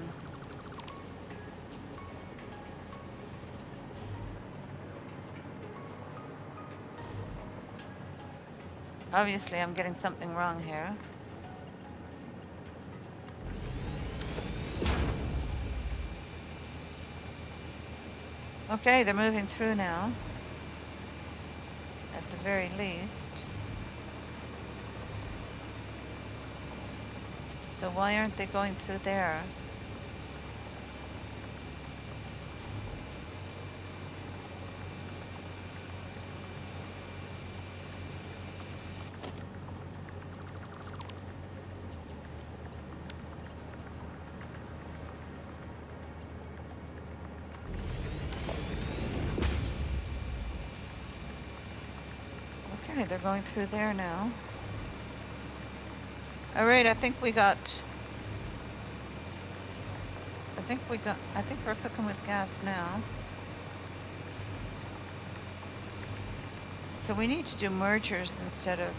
Obviously, I'm getting something wrong here. Okay, they're moving through now. At the very least. So why aren't they going through there? Okay, they're going through there now. All right, I think we're cooking with gas now. So we need to do mergers instead of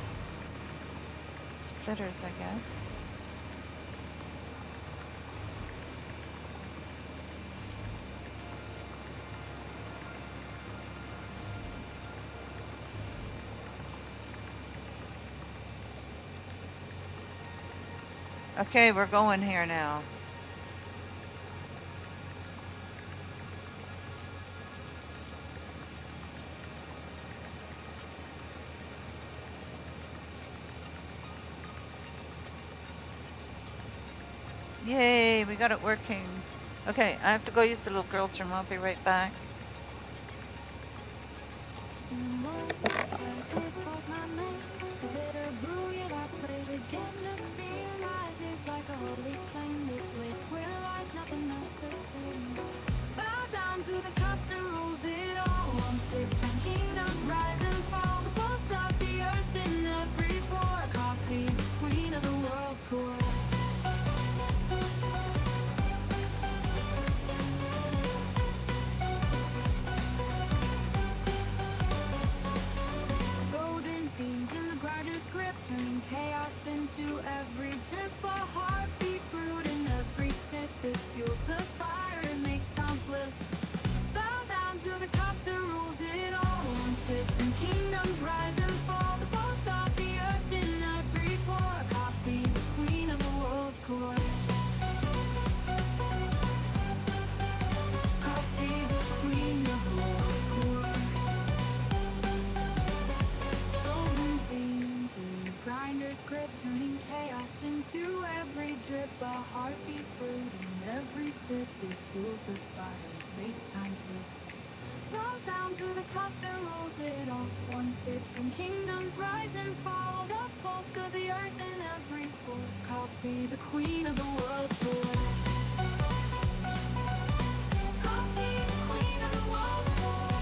splitters, I guess. Okay, we're going here now. Yay, we got it working. Okay, I have to go use the little girl's room. I'll be right back. In the morning, I could close my mind. A bitter brew, yet I played again. The steam rises like a holy flame. This liquid life, nothing else the same. Bow down to the cup that rules it all. One sip and kingdoms rise and fall. The pulse of the earth in every pore. Coffee, queen of the world's core. Golden beans in the grinder's grip, turning chaos into every drip. A heartbeat brewed in every sip. It fuels the fire, it makes time flip. Bow down to the cup that rules it all. One sip and kingdoms rise and fall. The pulse of the earth in every pore. Coffee, queen of the world's core. Coffee, queen of the world's core. Golden beans in the grinder's grip, turning chaos into every drip. A heartbeat brewed in every sip. It fuels the fire, it makes time flip. Bow down to the cup that rules it all. One sip and kingdoms rise and fall. The pulse of the earth in every pore. Coffee, the queen of the world's core. Coffee, the queen of the world's core.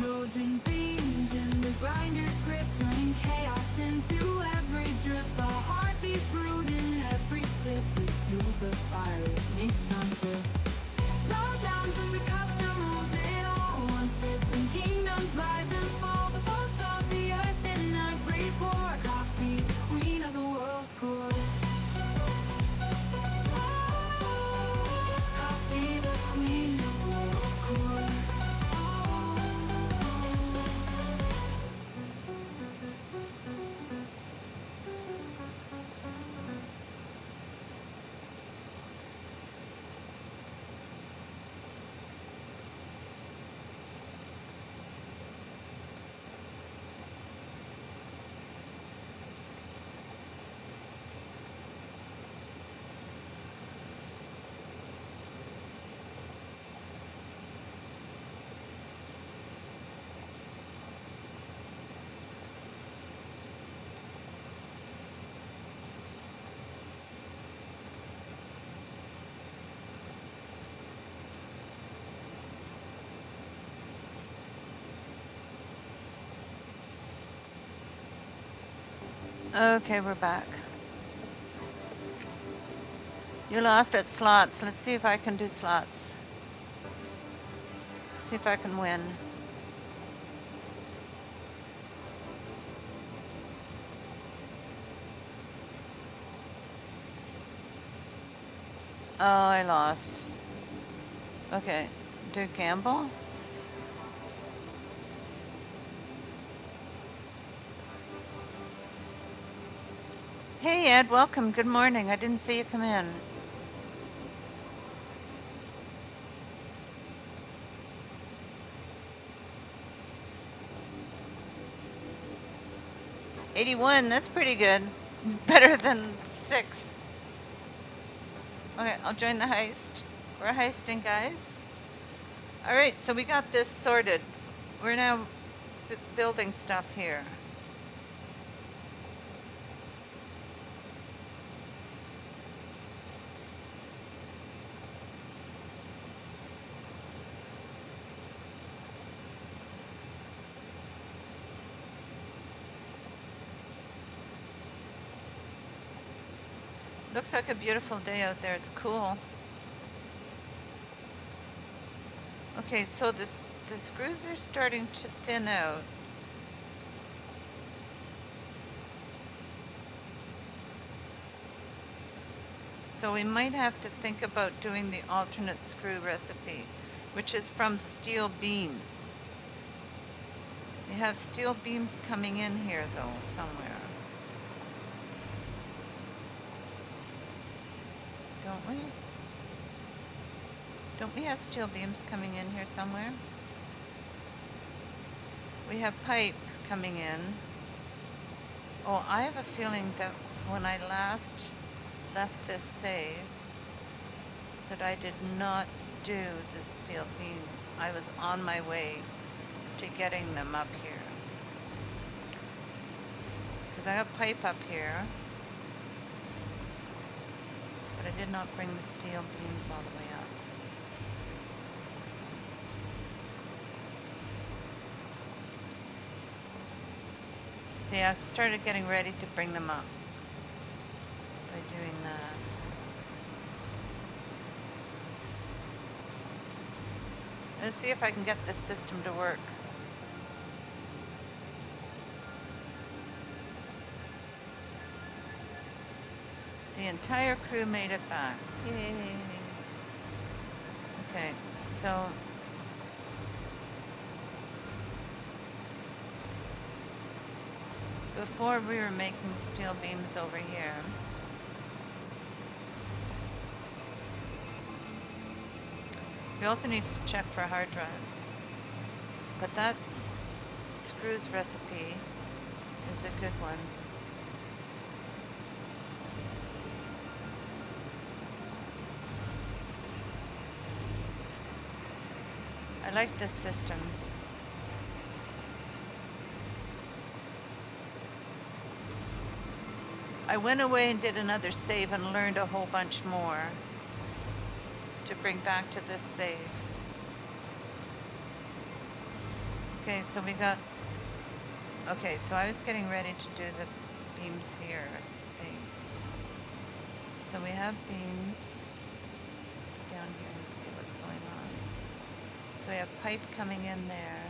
Golden beans in the grinder's grip, turning chaos into every drip. A heartbeat brewed in every sip. It fuels the fire, it makes time flip. Bow down to the cup that rules it all. One sip and kingdoms rise and fall. The pulse of the earth in every pore. Coffee, queen of the world's core. Coffee, the queen of the world's core. Okay, we're back. You lost at slots. Let's see if I can do slots. See if I can win. Oh, I lost. Okay, do gamble. Hey Ed, welcome. Good morning. I didn't see you come in. 81, that's pretty good. Better than 6. Okay, I'll join the heist. We're heisting, guys. All right, so we got this sorted. We're now building stuff here. Looks like a beautiful day out there. It's cool. Okay, so the screws are starting to thin out. So we might have to think about doing the alternate screw recipe, which is from steel beams. We have steel beams coming in here though, somewhere. Don't we? Don't we have steel beams coming in here somewhere? We have pipe coming in. Oh, I have a feeling that when I last left this save, that I did not do the steel beams. I was on my way to getting them up here. Because I have pipe up here, but I did not bring the steel beams all the way up. See, I started getting ready to bring them up by doing that. Let's see if I can get this system to work. The entire crew made it back. Yay! Okay, so before we were making steel beams over here. We also need to check for hard drives. But that screws recipe is a good one. I like this system. I went away and did another save and learned a whole bunch more to bring back to this save. Okay, so we got... Okay, so I was getting ready to do the beams here, I think. So we have beams. Let's go down here and see what's going on. So we have pipe coming in there.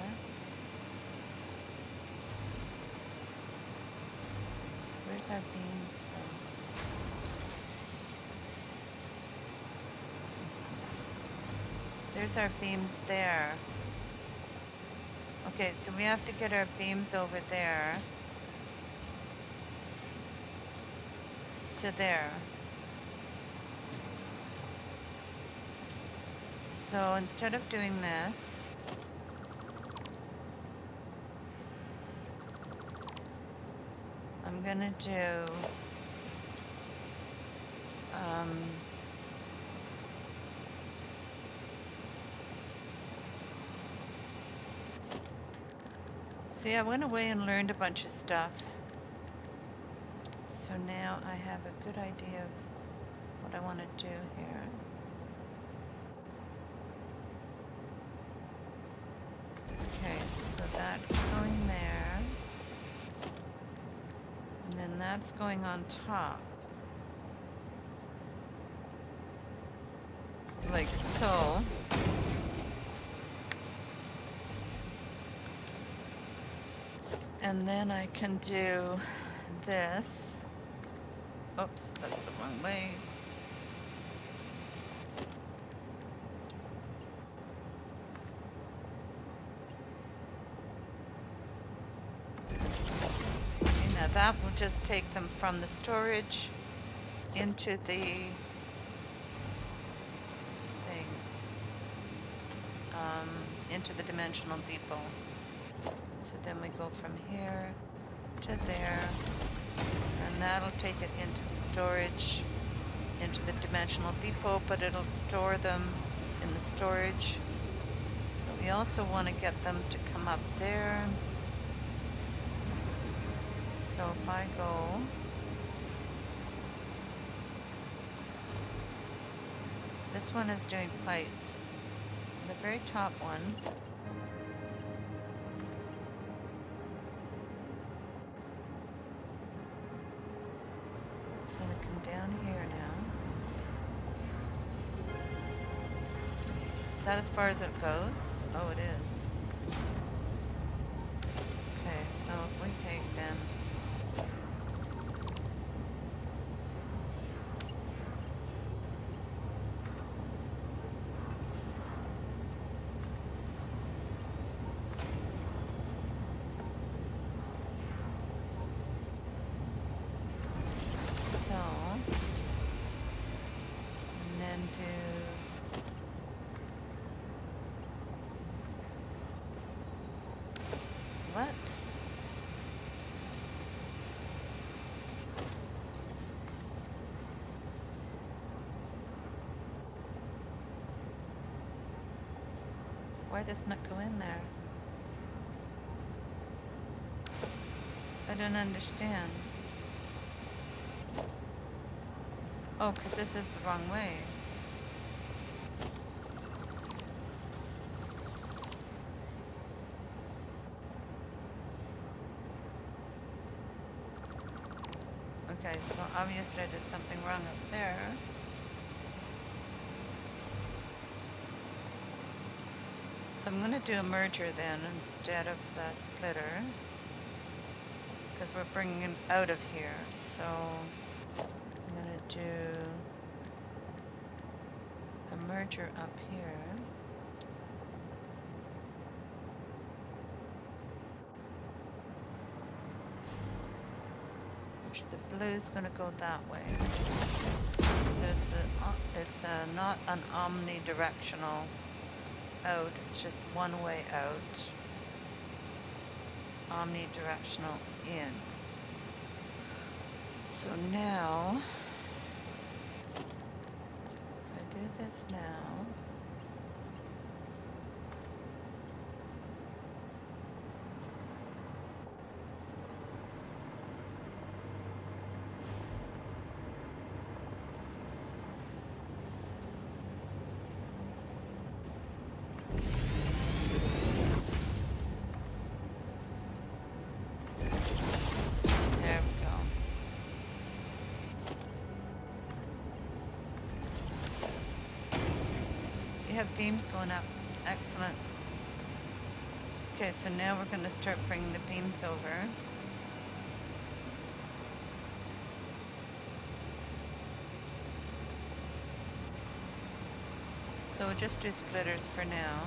Where's our beams though? There's our beams there. Okay, so we have to get our beams over there to there. So instead of doing this, I'm gonna do see, I went away and learned a bunch of stuff. So now I have a good idea of what I want to do here. Okay, so that's going there. And then that's going on top. Like so. And then I can do this. Oops, that's the wrong way. Okay, now that will just take them from the storage into the thing. Into the dimensional depot. So then we go from here to there, and that'll take it into the storage, into the dimensional depot, but it'll store them in the storage. But we also want to get them to come up there. So if I go this one is doing pipes. The very top one is going to come down here now. Is that as far as it goes? Oh, it is. Okay, so if we take then and then do what? Why doesn't it go in there? I don't understand. Oh, because this is the wrong way. Okay, so obviously I did something wrong up there. So I'm going to do a merger then instead of the splitter, because we're bringing it out of here. So I'm going to do a merger up here. Which the blue is going to go that way. So it's not an omnidirectional out, it's just one way out. Omnidirectional in. So now, if I do this now, there we go. You have beams going up. Excellent. Okay, so now we're going to start bringing the beams over. So we'll just do splitters for now.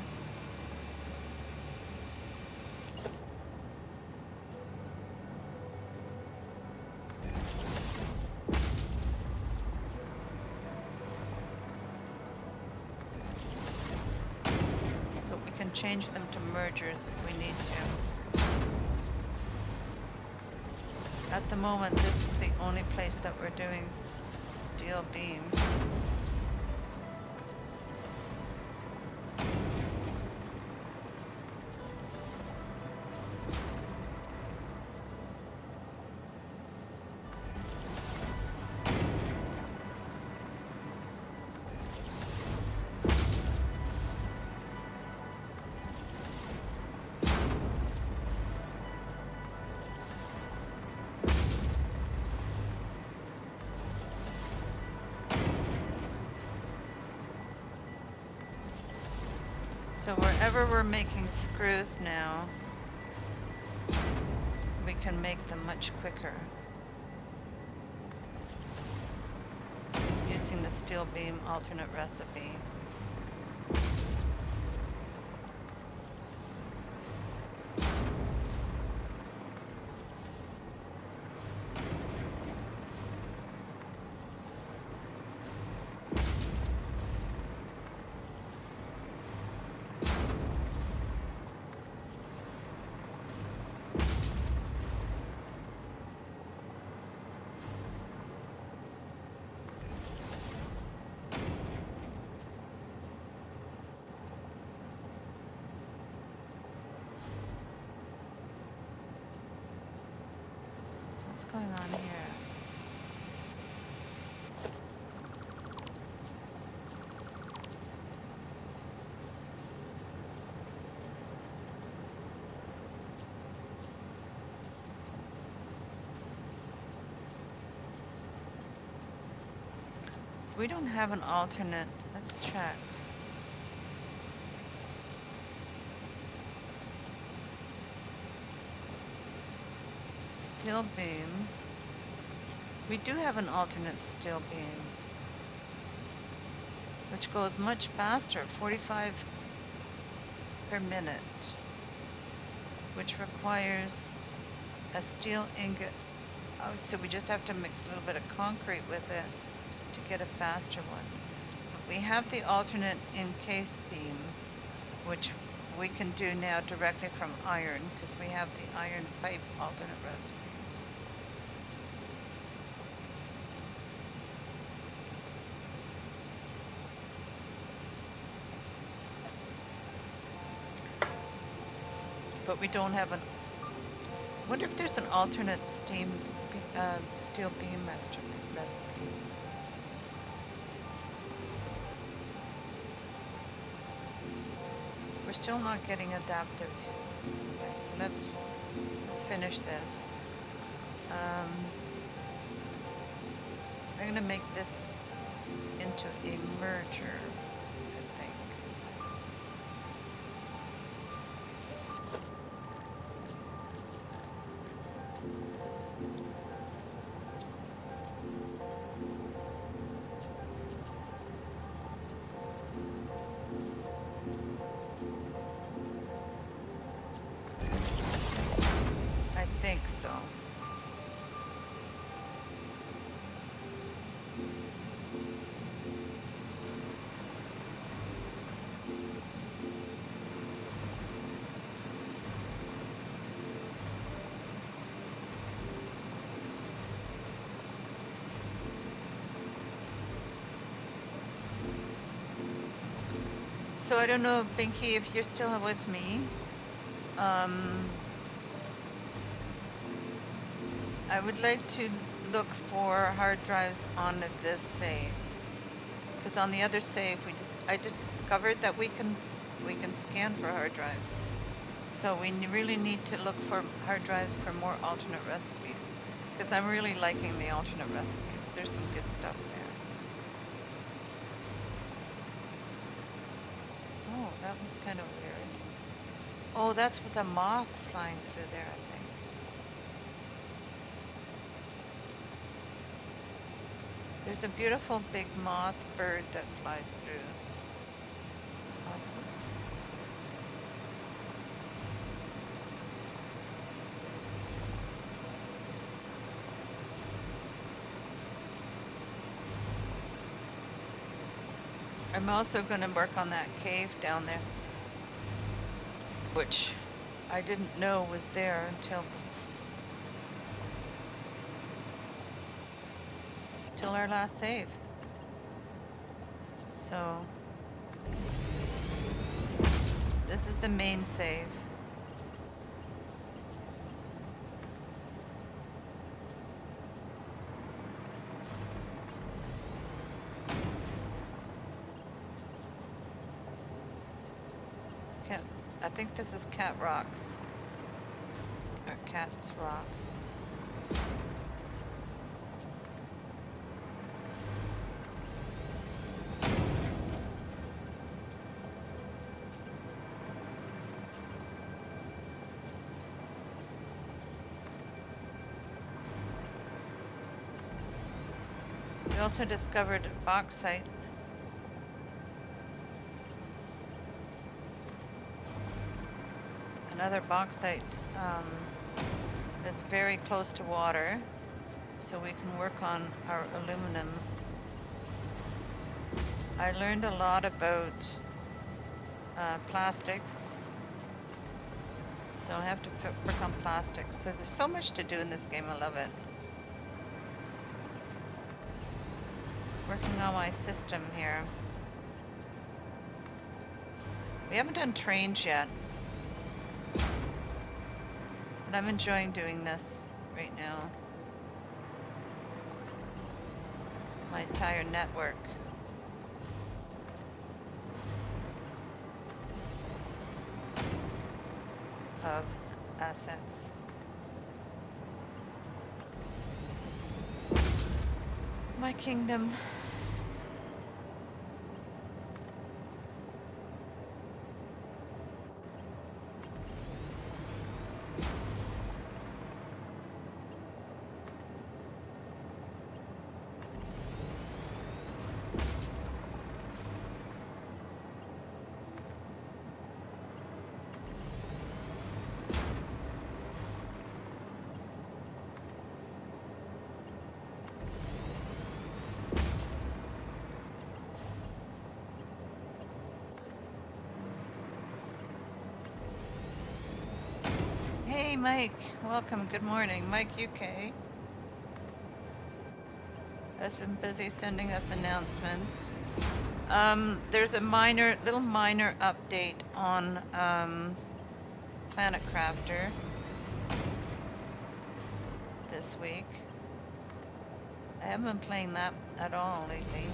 But we can change them to mergers if we need to. At the moment, this is the only place that we're doing steel beams. So wherever we're making screws now, we can make them much quicker using the steel beam alternate recipe. What's going on here? We don't have an alternate. Let's check. Steel beam. We do have an alternate steel beam, which goes much faster, 45 per minute, which requires a steel ingot. Oh, so we just have to mix a little bit of concrete with it to get a faster one. But we have the alternate encased beam, which we can do now directly from iron, because we have the iron pipe alternate recipe. But we don't have an. Wonder if there's an alternate steel beam recipe. We're still not getting adaptive. Okay, so let's finish this. I'm gonna make this into a merger, I think. I think so. So I don't know, Binky, if you're still with me. I would like to look for hard drives on this save, because on the other save I discovered that we can scan for hard drives. So we really need to look for hard drives for more alternate recipes, because I'm really liking the alternate recipes. There's some good stuff there. Oh, that was kind of weird. Oh, that's with a moth flying through there, I think. There's a beautiful big moth bird that flies through. It's awesome. I'm also going to work on that cave down there, which I didn't know was there until our last save. So this is the main save. I think this is Cat Rocks, or Cat's Rock. We also discovered bauxite. Another bauxite that's very close to water, so we can work on our aluminum. I learned a lot about plastics, so I have to work on plastics. So there's so much to do in this game. I love it. Working on my system here. We haven't done trains yet, but I'm enjoying doing this right now. my entire network. Of assets. My kingdom. Hey, Mike. Welcome. Good morning. Mike UK has been busy sending us announcements. There's a little minor update on Planet Crafter this week. I haven't been playing that at all lately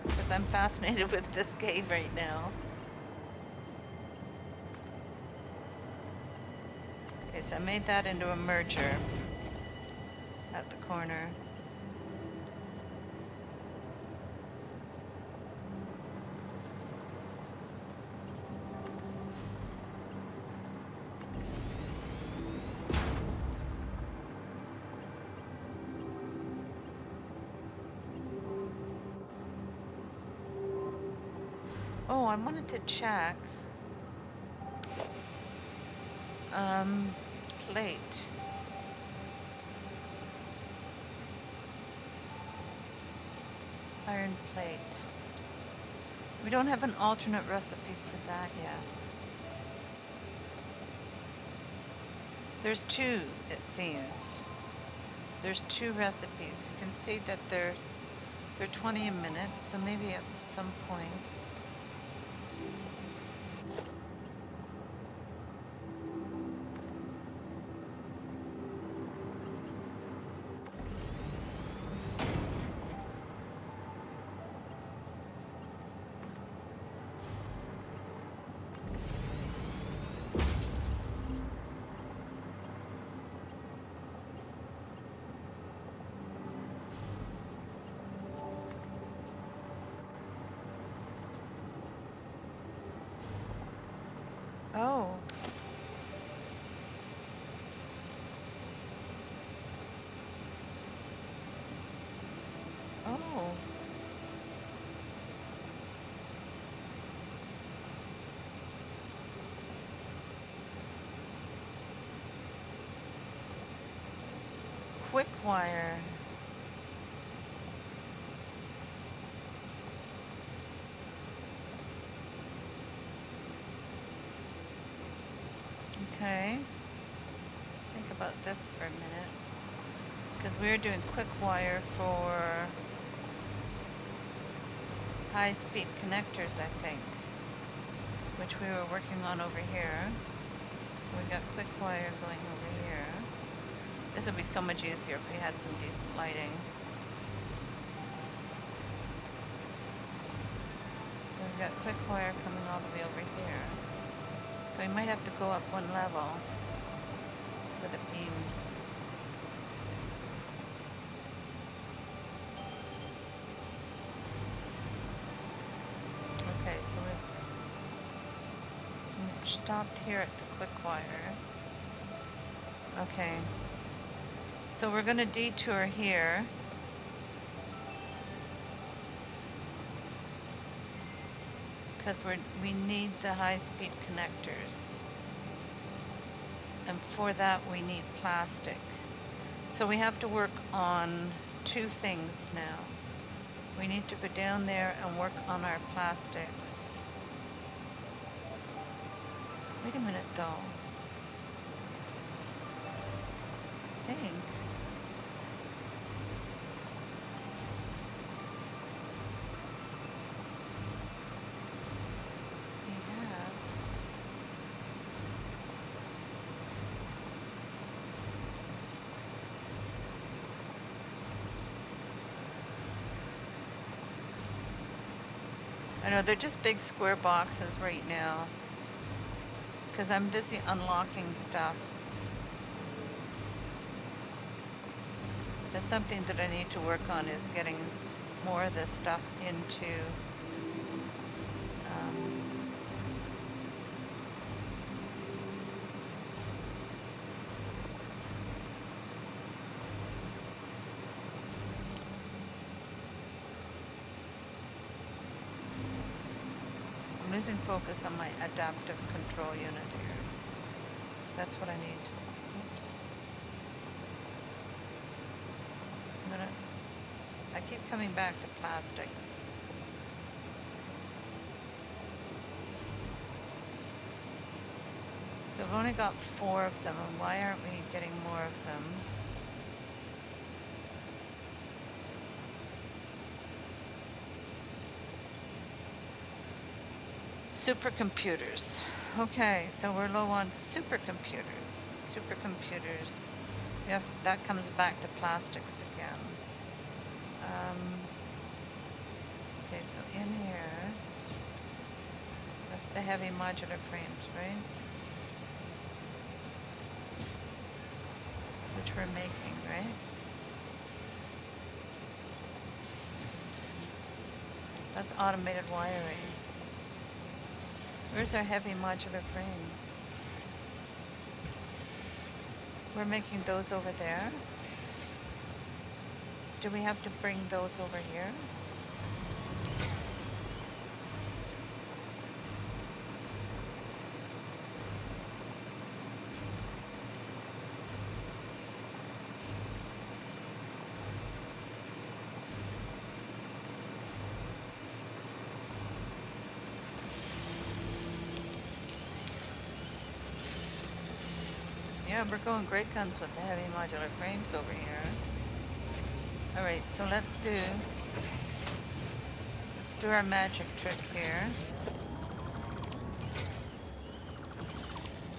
because I'm fascinated with this game right now. Okay, so I made that into a merger at the corner. Oh, I wanted to check. Plate. Iron plate. We don't have an alternate recipe for that yet. There's two, it seems. There's two recipes. You can see that they're 20 a minute, so maybe at some point. Oh. Oh. Quick wire. Okay. Think about this for a minute. Because we're doing quick wire for high-speed connectors, I think, which we were working on over here. So we got quick wire going over here. This would be so much easier if we had some decent lighting. So we've got quick wire coming all the way over here. So we might have to go up one level for the beams. Okay, so we stopped here at the quick wire. Okay. So we're going to detour here. Because we need the high-speed connectors. And for that we need plastic. So we have to work on two things now. We need to go down there and work on our plastics. Wait a minute though. I think. We have. I know they're just big square boxes right now because I'm busy unlocking stuff. That's something that I need to work on, is getting more of this stuff into I'm losing focus on my adaptive control unit here. So that's what I need. Oops. I keep coming back to plastics. So I've only got 4 of them, and why aren't we getting more of them? Supercomputers. Okay, so we're low on supercomputers. Supercomputers. That comes back to plastics again. Okay, so in here, that's the heavy modular frames, right? Which we're making, right? That's automated wiring. Where's our heavy modular frames? We're making those over there. Do we have to bring those over here? Yeah, we're going great guns with the heavy modular frames over here. Alright, so let's do our magic trick here,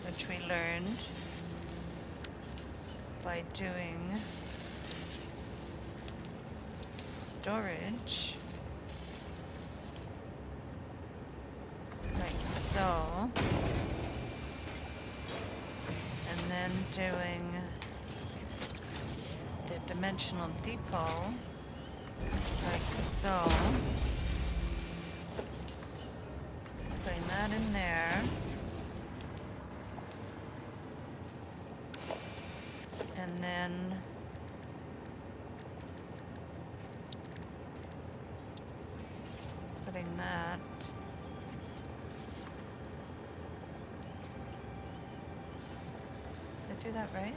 which we learned by doing storage like so, and then doing the dimensional depot like so, putting that in there, and then putting that did I do that right?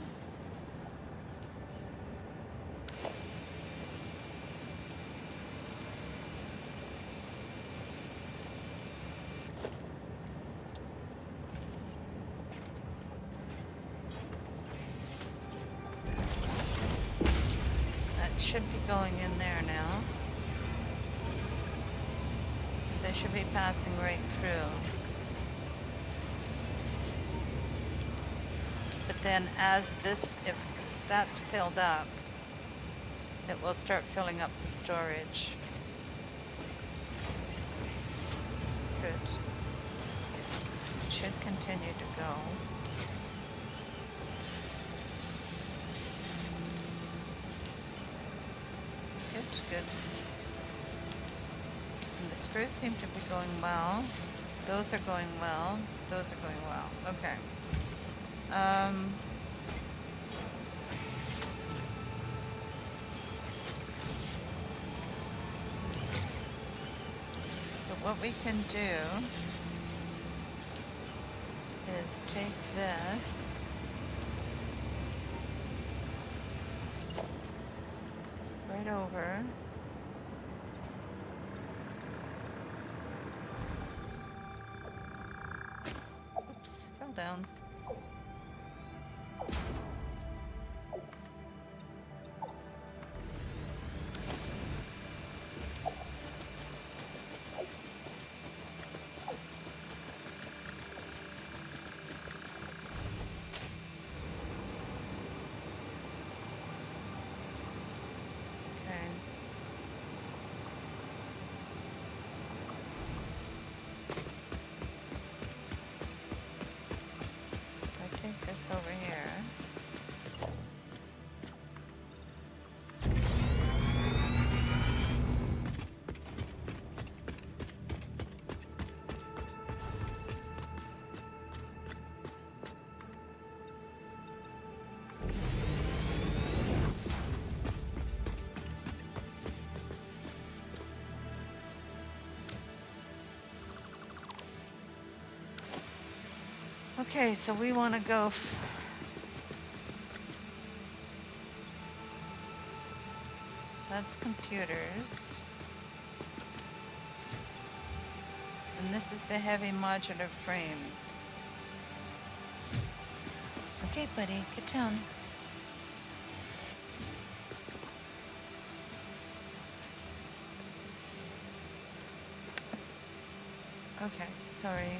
Should be going in there now. So they should be passing right through. But then as this, if that's filled up, it will start filling up the storage. Good. It should continue to go. Good. And the screws seem to be going well. Those are going well. Those are going well. Okay. But what we can do is take this right over. Oops, fell down. Okay, so we want to go. That's computers. And this is the heavy modular frames. Okay, buddy, get down. Okay, sorry.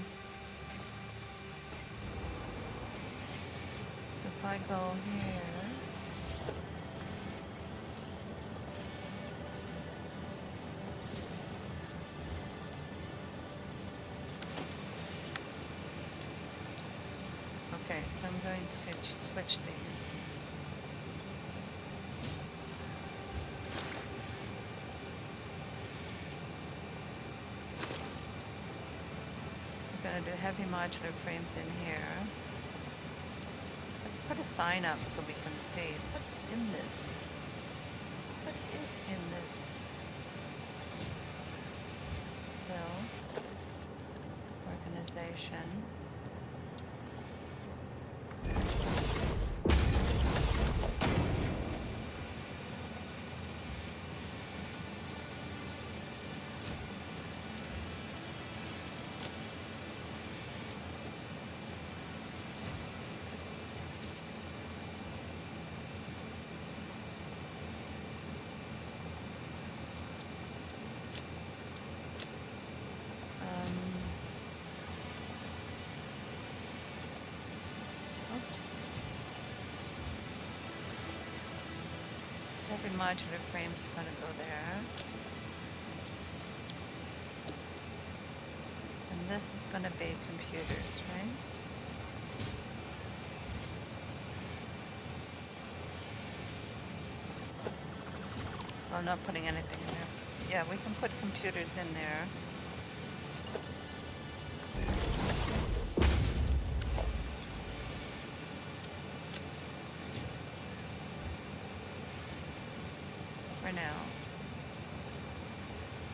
So if I go here. Okay, so I'm going to switch these. I'm going to do heavy modular frames in here. Let's put a sign up so we can see what's in this. What is in this? Build. Organization. Oops. Every modular frame's going to go there. And this is going to be computers, right? I'm not putting anything in there. Yeah, we can put computers in there. For now.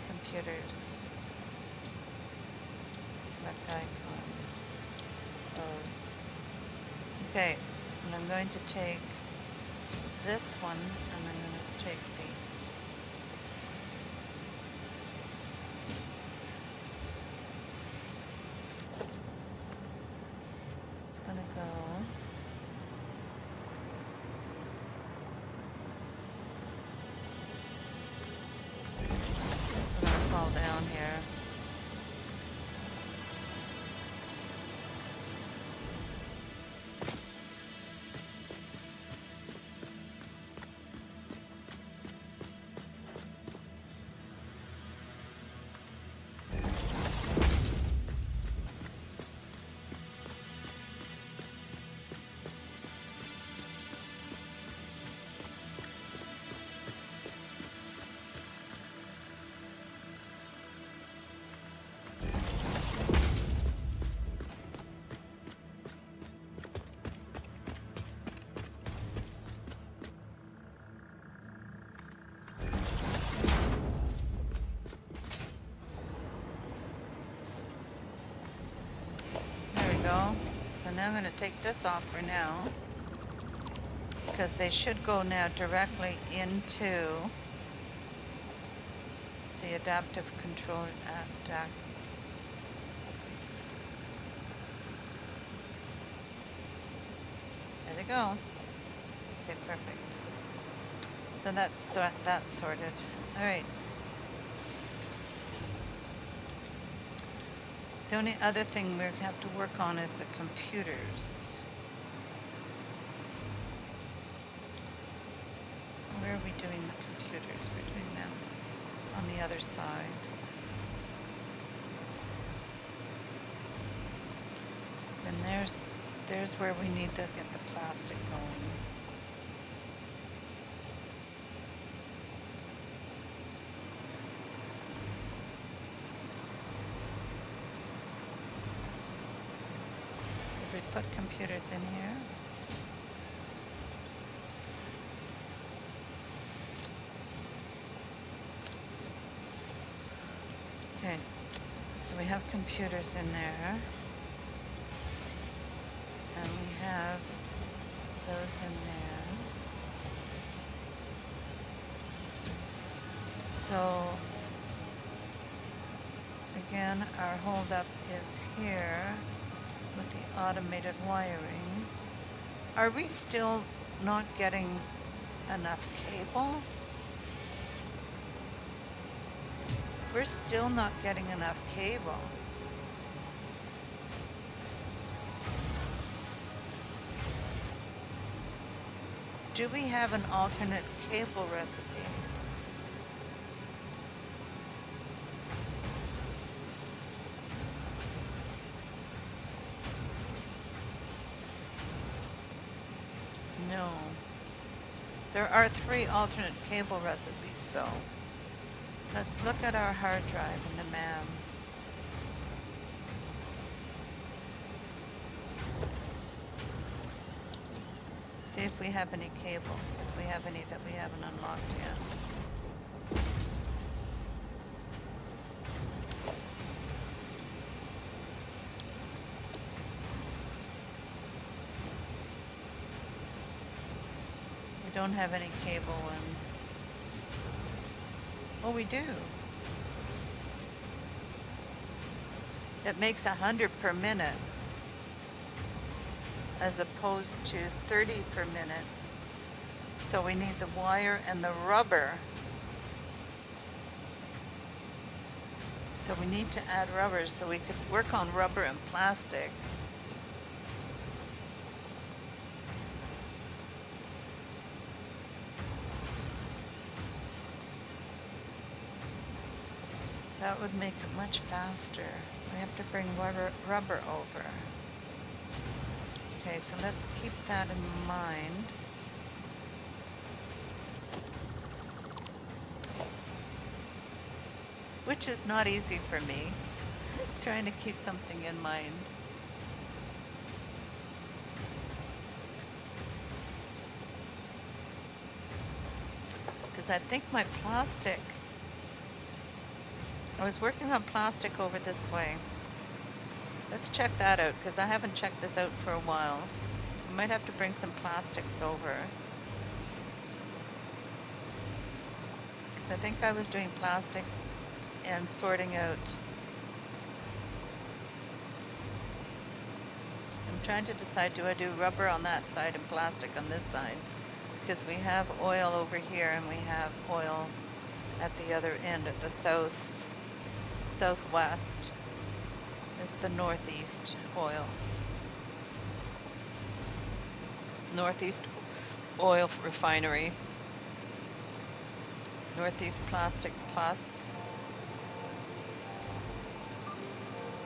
Computers. Select icon. Close. Okay, and I'm going to take this one and I'm going to take the it's going to go I'm going to fall down here. Go. So now I'm going to take this off for now because they should go now directly into the adaptive control adapt. There they go. Okay, perfect. So that's sorted. All right. The only other thing we have to work on is the computers. Where are we doing the computers? We're doing them on the other side. Then there's where we need to get the plastic going. We put computers in here. Okay, so we have computers in there. And we have those in there. So again, our holdup is here with the automated wiring. Are we still not getting enough cable? We're still not getting enough cable. Do we have an alternate cable recipe? No. There are 3 alternate cable recipes though. Let's look at our hard drive in the MAM. See if we have any cable, if we have any that we haven't unlocked yet. We don't have any cable ones. Oh, we do. It makes 100 per minute as opposed to 30 per minute. So we need the wire and the rubber. So we need to add rubbers so we could work on rubber and plastic. That would make it much faster. We have to bring rubber over. Okay, so let's keep that in mind. Which is not easy for me, trying to keep something in mind. Because I think my plastic, I was working on plastic over this way. Let's check that out, because I haven't checked this out for a while. We might have to bring some plastics over. Because I think I was doing plastic and sorting out. I'm trying to decide, do I do rubber on that side and plastic on this side? Because we have oil over here and we have oil at the other end, at the southwest. This is the northeast oil. Northeast oil refinery. Northeast Plastic Plus.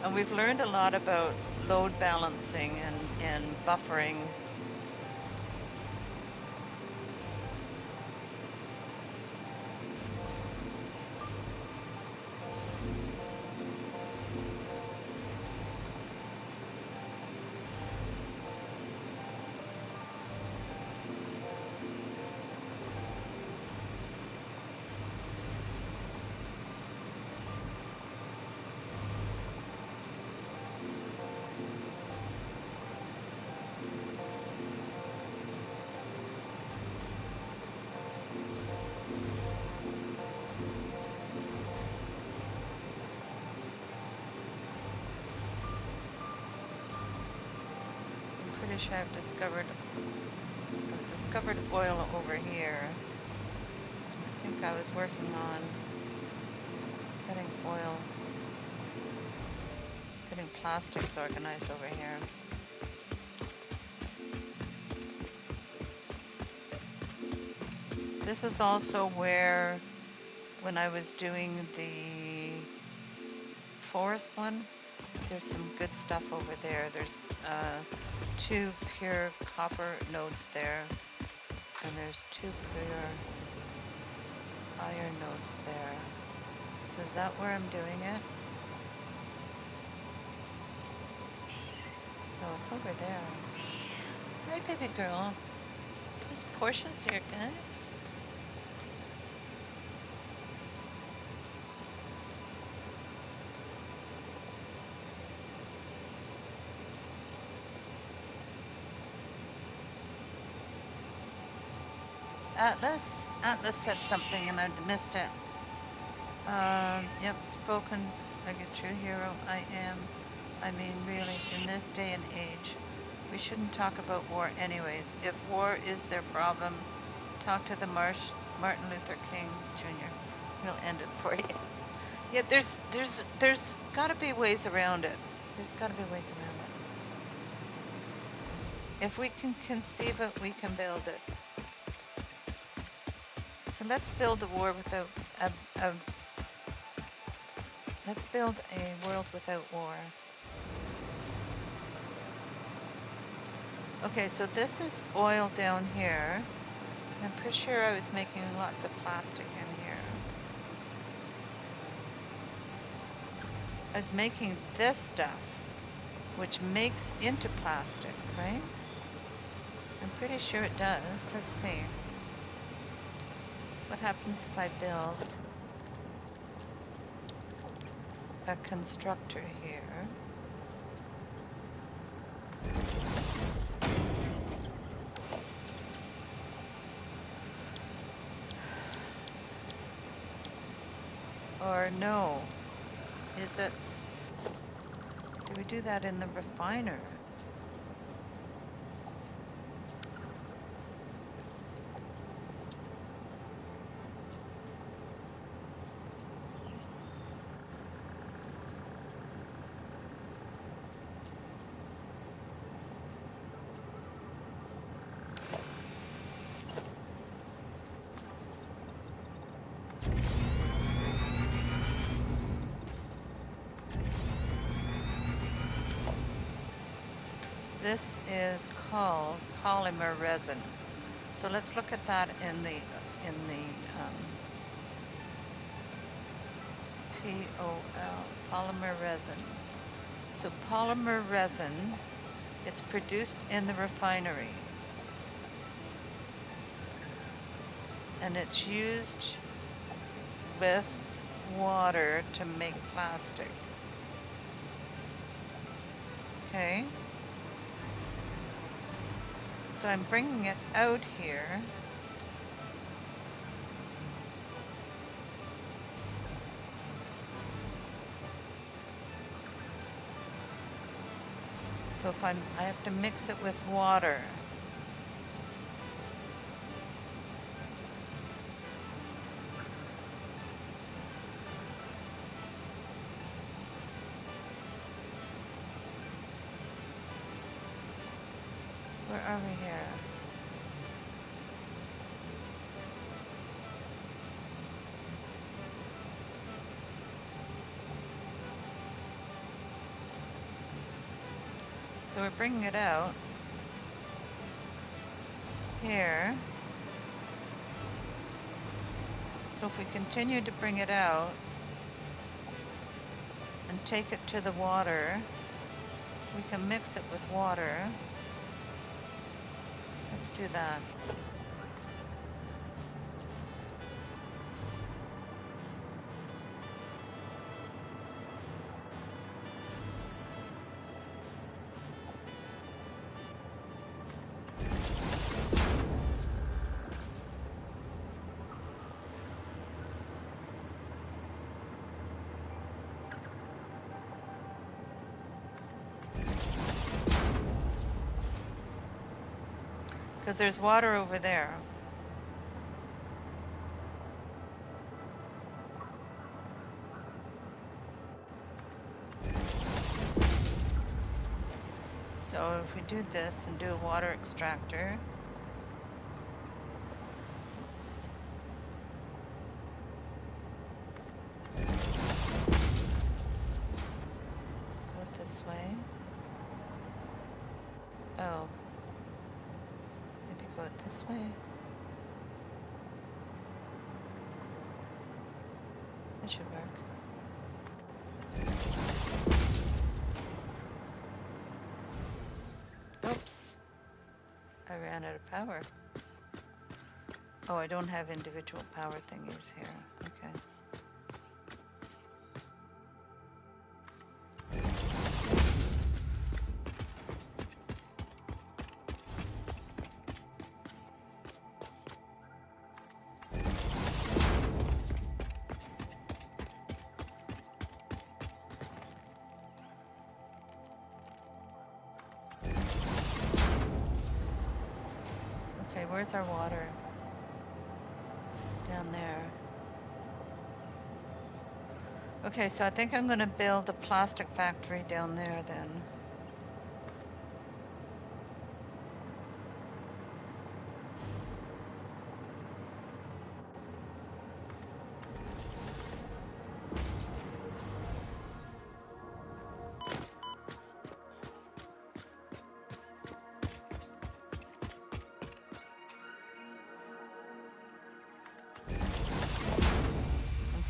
And we've learned a lot about load balancing and buffering. I've discovered oil over here. I think I was working on getting oil, getting plastics organized over here. This is also where, when I was doing the forest one, there's some good stuff over there. There's 2 pure copper nodes there, and there's 2 pure iron nodes there. So is that where I'm doing it? No, it's over there. Hi, baby girl. There's Porsche's here, guys. Atlas? Atlas said something and I missed it. Yep, spoken like a true hero. I mean, really, in this day and age, we shouldn't talk about war anyways. If war is their problem, talk to the Martin Luther King Jr. He'll end it for you. Yeah, there's got to be ways around it. There's got to be ways around it. If we can conceive it, we can build it. So let's build a war without a let's build a world without war. Okay, so this is oil down here. I'm pretty sure I was making lots of plastic in here. I was making this stuff, which makes into plastic, right? I'm pretty sure it does. Let's see. What happens if I build a constructor here? Or no, is it, do we do that in the refiner? This is called polymer resin. So let's look at that in the POL, polymer resin. So polymer resin, it's produced in the refinery. And it's used with water to make plastic. Okay. So I'm bringing it out here. So if I have to mix it with water. Where are we here? So we're bringing it out here. So if we continue to bring it out and take it to the water, we can mix it with water. Let's do that. Because there's water over there. So if we do this and do a water extractor, oops. Go this way. Oh. Maybe go it this way. That should work. Oops. I ran out of power. Oh, I don't have individual power thingies here. Okay. where's our water? Down there. Okay, so I think I'm going to build a plastic factory down there then.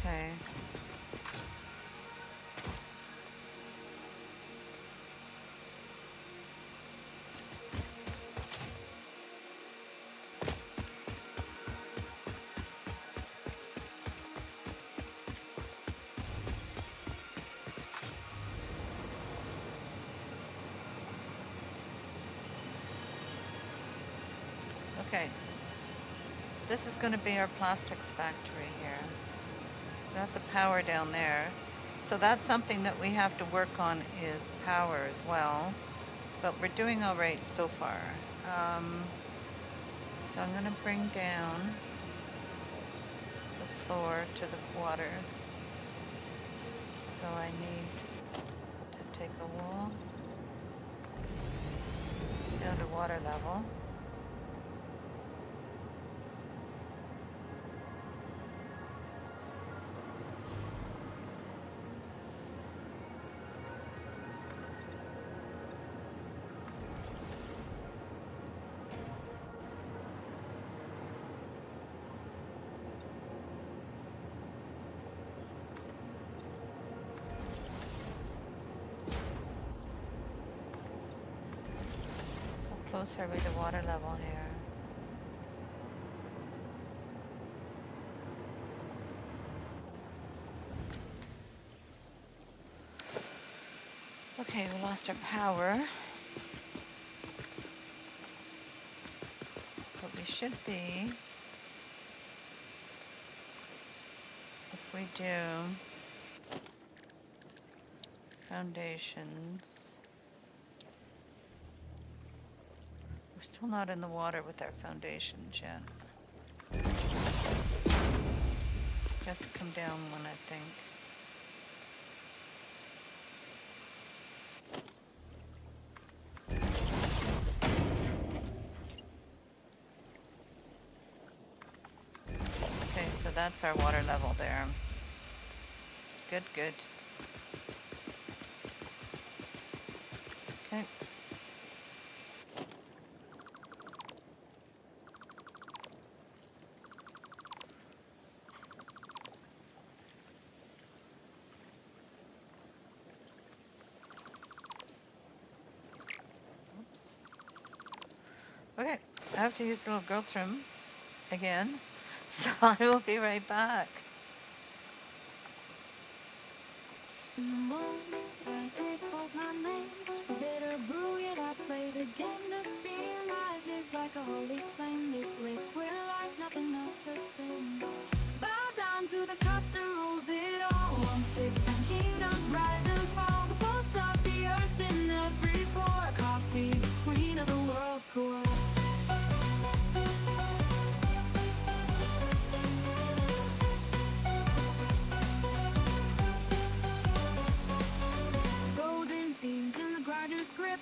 Okay. Okay. This is going to be our plastics factory here. That's a power down there. So that's something that we have to work on is power as well. But we're doing all right so far. So I'm going to bring down the floor to the water. So I need to take a wall down to water level. How close are we to water level here? Okay, we lost our power. But we should be, if we do foundations. We're still not in the water with our foundations yet. We have to come down one, I think. Okay, so that's our water level there. Good, good. Okay. Oops. Okay, I have to use the little girl's room again, so I will be right back. In the moment that it calls my name, a bitter brew, yet I play the game. The steam rises like a holy flame. This liquid life, nothing else the same. Bow down to the cup that rules it all. One sip and kingdoms rise and fall. The pulse of the earth in every pore. Coffee, queen of the world's core.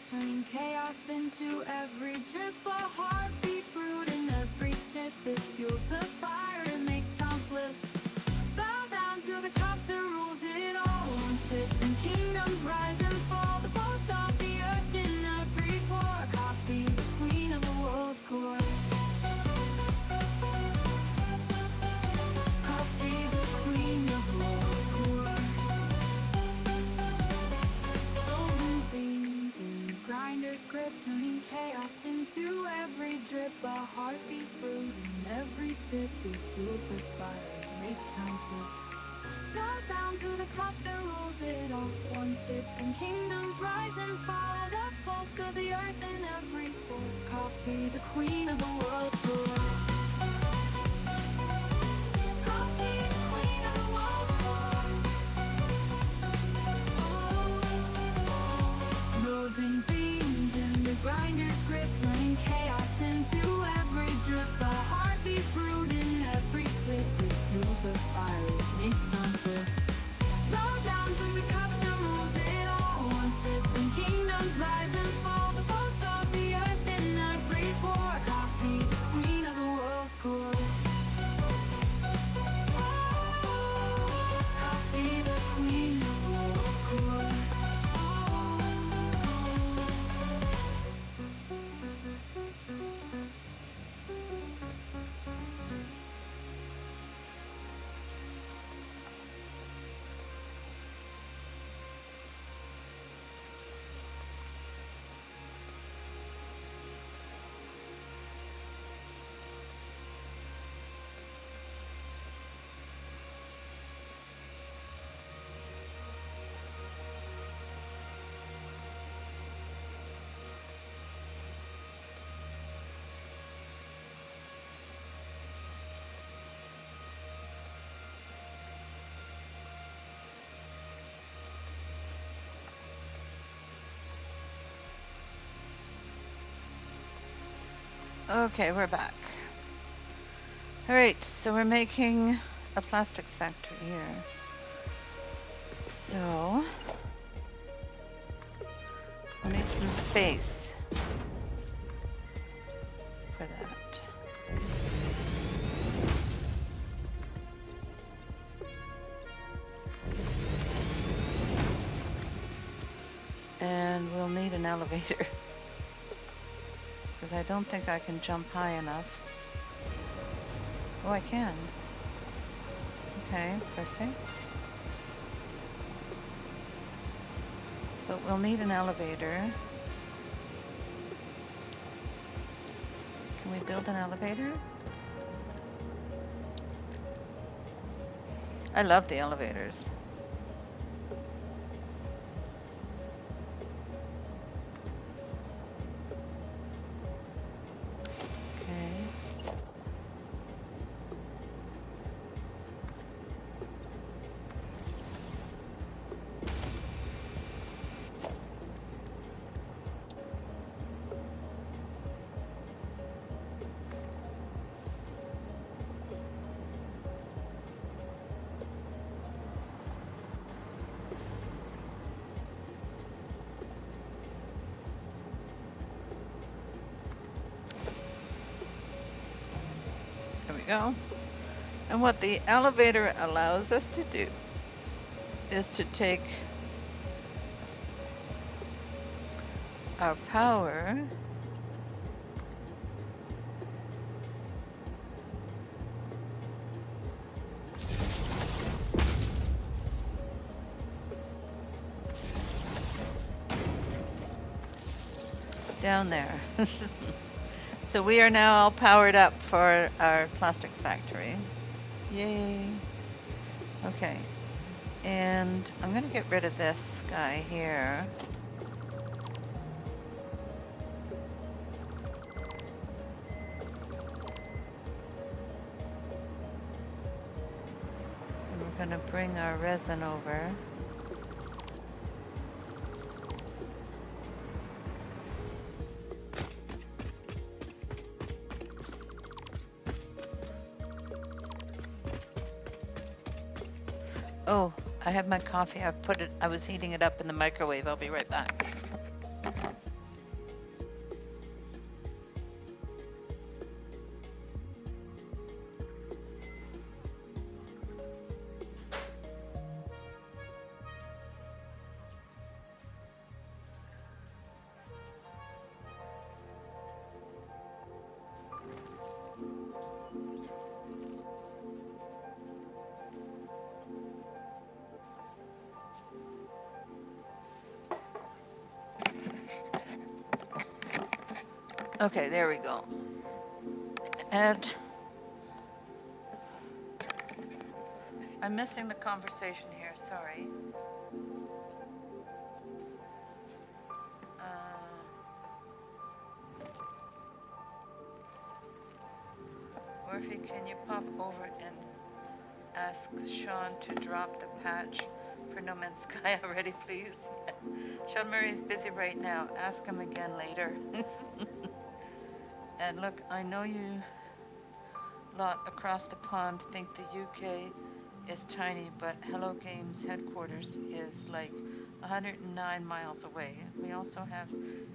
Turning chaos into every drip, a heartbeat brewed in every sip. It fuels the fire, it makes time flip. Bow down to the cup that rules it all. One sip and kingdoms rise and fall. The pulse of the earth in every pore. Coffee, the queen of the world's core. Coffee, the queen of the world's core. Golden beans in grinder's grip, turning chaos into every drip. A heartbeat brewed in every sip. It fuels the fire, it makes time flip. Bow down to the cup that rules it all. One sip and kingdoms rise and fall. The pulse of the earth in every pore. Coffee, the queen of the world's core. Coffee, the queen of the world's core. Golden beans in the grinder's grip, turning chaos into every drip. Okay, we're back. All right, so we're making a plastics factory here. So we need some space for that. And we'll need an elevator because I don't think I can jump high enough. Oh, I can. Okay, perfect. But we'll need an elevator. Can we build an elevator? I love the elevators. Okay. There we go. And what the elevator allows us to do is to take our power down there. So we are now all powered up for our plastics factory. Yay. Okay. And I'm going to get rid of this guy here. And we're going to bring our resin over. Oh, I have my coffee. I was heating it up in the microwave. I'll be right back. Okay, there we go. And I'm missing the conversation here, sorry. Murphy, can you pop over and ask Sean to drop the patch for No Man's Sky already, please? Sean Murray's busy right now. Ask him again later. And look, I know you lot across the pond think the UK is tiny, but Hello Games headquarters is like 109 miles away. We also have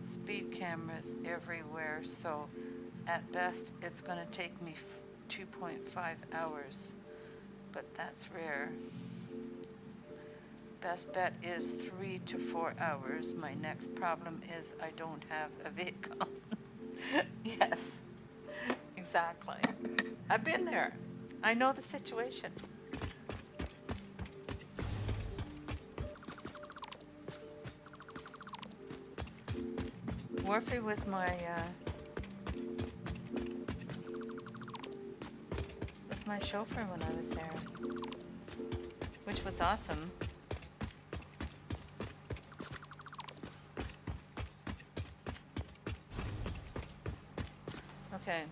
speed cameras everywhere, so at best it's going to take me 2.5 hours, but that's rare. Best bet is 3 to 4 hours. My next problem is I don't have a vehicle. Yes, exactly. I've been there. I know the situation. Murphy was my chauffeur when I was there, which was awesome. Okay.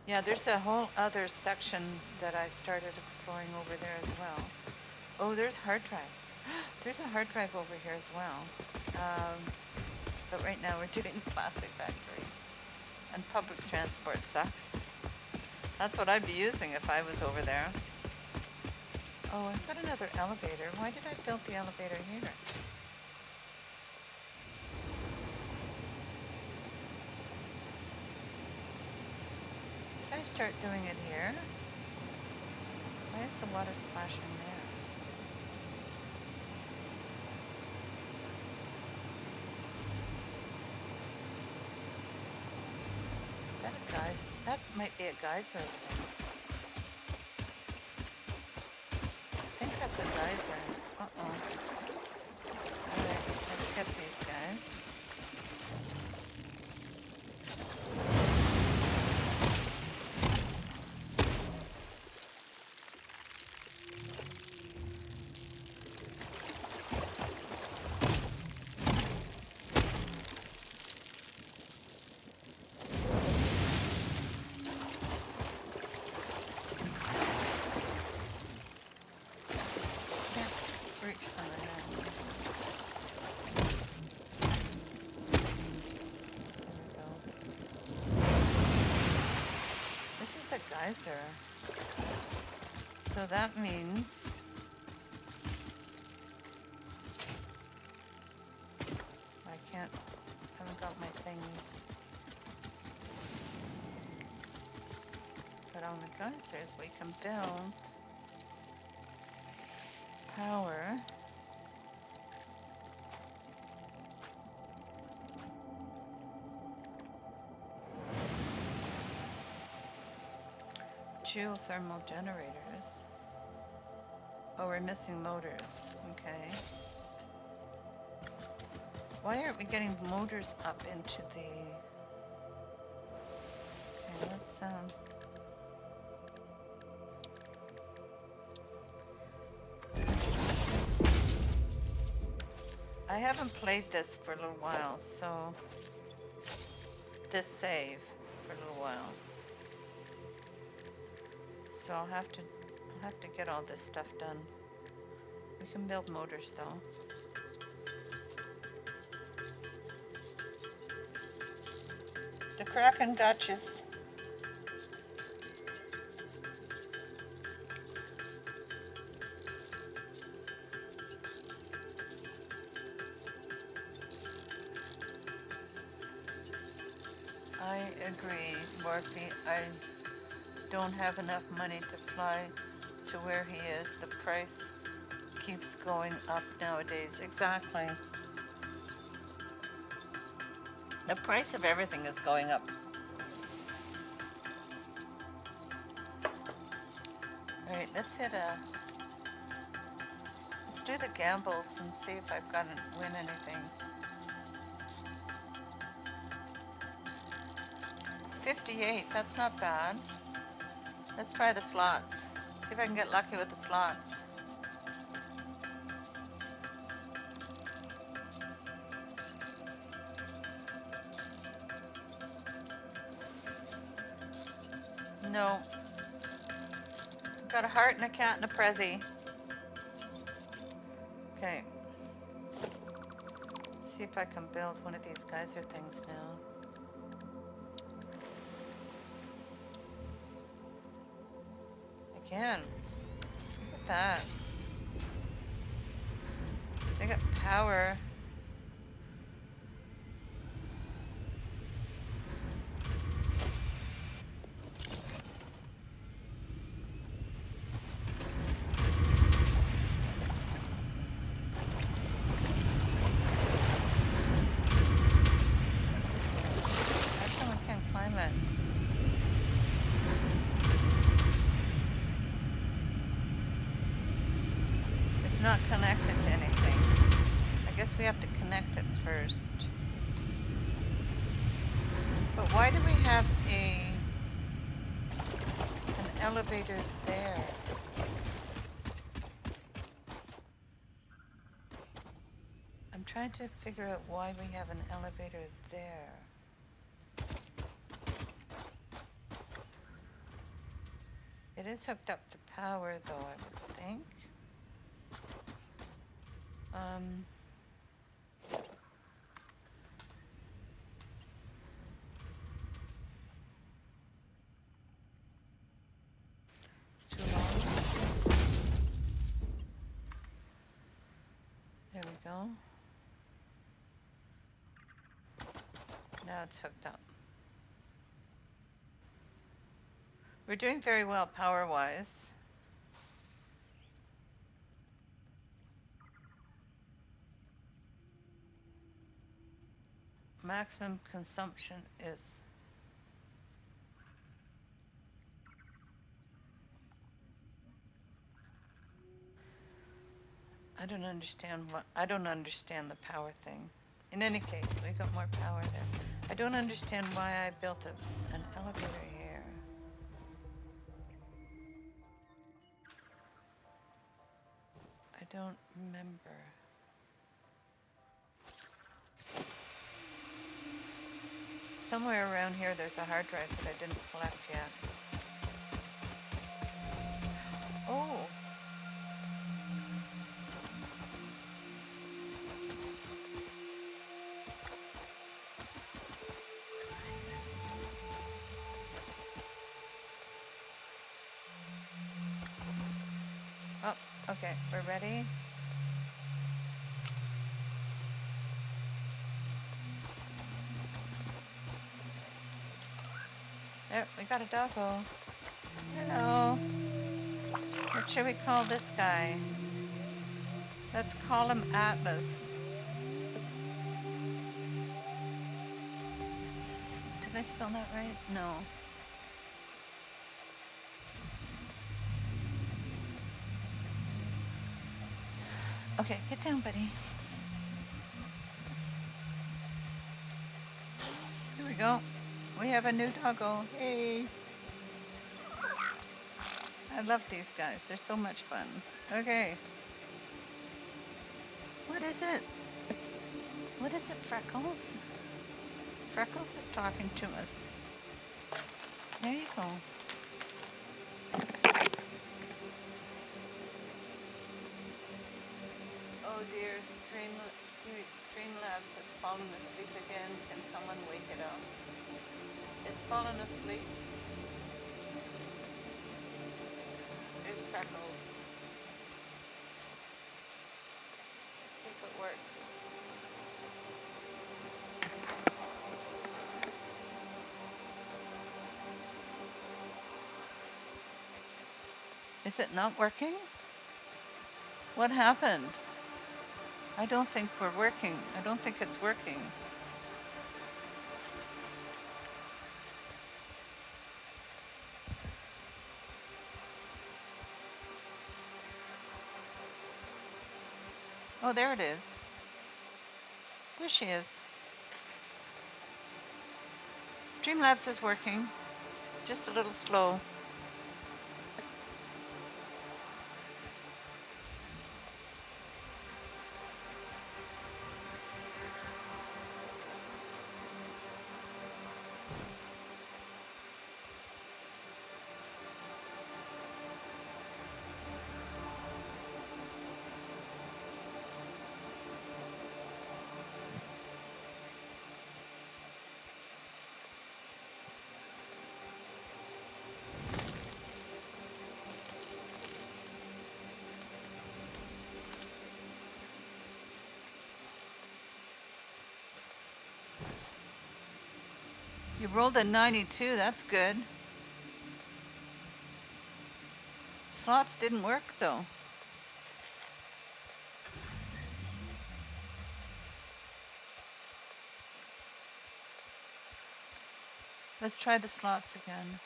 Yeah, there's a whole other section that I started exploring over there as well. Oh, there's hard drives. There's a hard drive over here as well. But right now we're doing Plastic Factory. And public transport sucks. That's what I'd be using if I was over there. Oh, I've got another elevator. Why did I build the elevator here? Did I start doing it here? Why is the water splashing there? Is that a geyser? That might be a geyser over there. I think that's a geyser. Uh-oh. Alright, let's get these guys. Reach from the hand. There we go. This is a geyser. So that means haven't got my thingies. But on the geysers we can build power. Geothermal generators. Oh, we're missing motors. Okay. Why aren't we getting motors up into the... Okay, let's I haven't played this for a little while, so this save for a little while. So I'll have to get all this stuff done. We can build motors though. The Kraken gotchas. I agree, Morphe. I don't have enough money to fly to where he is. The price keeps going up nowadays. Exactly. The price of everything is going up. Alright, let's do the gambles and see if I've got to win anything. 58, that's not bad. Let's try the slots. See if I can get lucky with the slots. No. Got a heart and a cat and a prezi. Okay. Let's see if I can build one of these geyser things now. Again. Look at that. They got power. It's not connected to anything. I guess we have to connect it first. But why do we have an elevator there? I'm trying to figure out why we have an elevator there. It is hooked up to power though, I would think. Now it's hooked up. We're doing very well power-wise. Maximum consumption is... I don't understand the power thing. In any case, we got more power there. I don't understand why I built an elevator here. I don't remember. Somewhere around here there's a hard drive that I didn't collect yet. Oh! Oh, okay, we're ready. There, we got a doggo. Hello. What should we call this guy? Let's call him Atlas. Did I spell that right? No. Okay, get down, buddy. Here we go. We have a new doggo. Hey. I love these guys. They're so much fun. Okay. What is it? What is it, Freckles? Freckles is talking to us. There you go. Oh dear, Streamlabs has fallen asleep again. Can someone wake it up? It's fallen asleep. There's Freckles. Let's see if it works. Is it not working? What happened? I don't think we're working. I don't think it's working. Oh, there it is. There she is. Streamlabs is working. Just a little slow. You rolled a 92, that's good. Slots didn't work though. Let's try the slots again.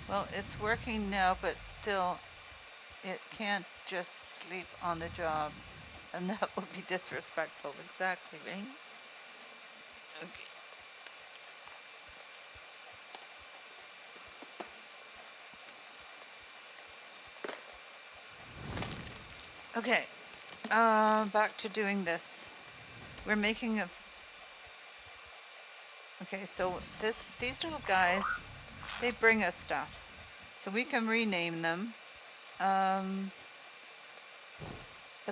Well, it's working now, but still, it can't just sleep on the job. And that would be disrespectful, exactly, right? Okay. Okay, back to doing this. We're making a... Okay, so these little guys, they bring us stuff. So we can rename them. But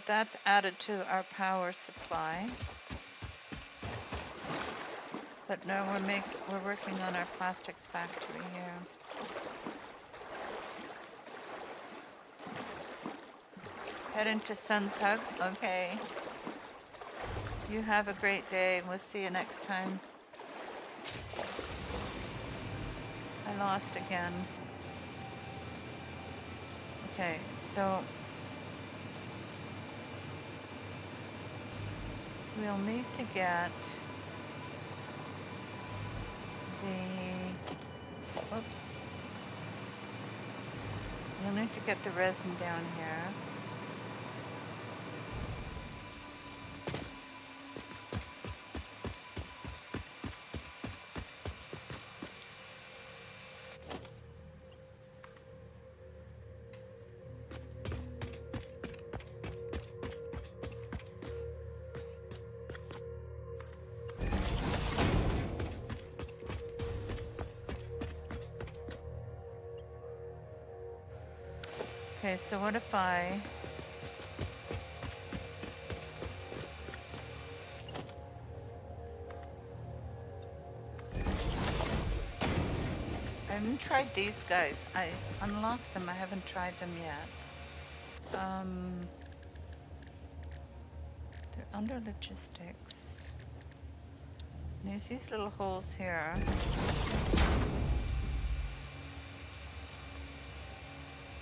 that's added to our power supply. But no, we're working on our plastics factory here. Heading to Sun's Hug? Okay. You have a great day. We'll see you next time. I lost again. Okay, so we'll need to get the, whoops. We'll need to get the resin down here. Okay, so what if I haven't tried these guys. I unlocked them. I haven't tried them yet. They're under logistics. There's these little holes here.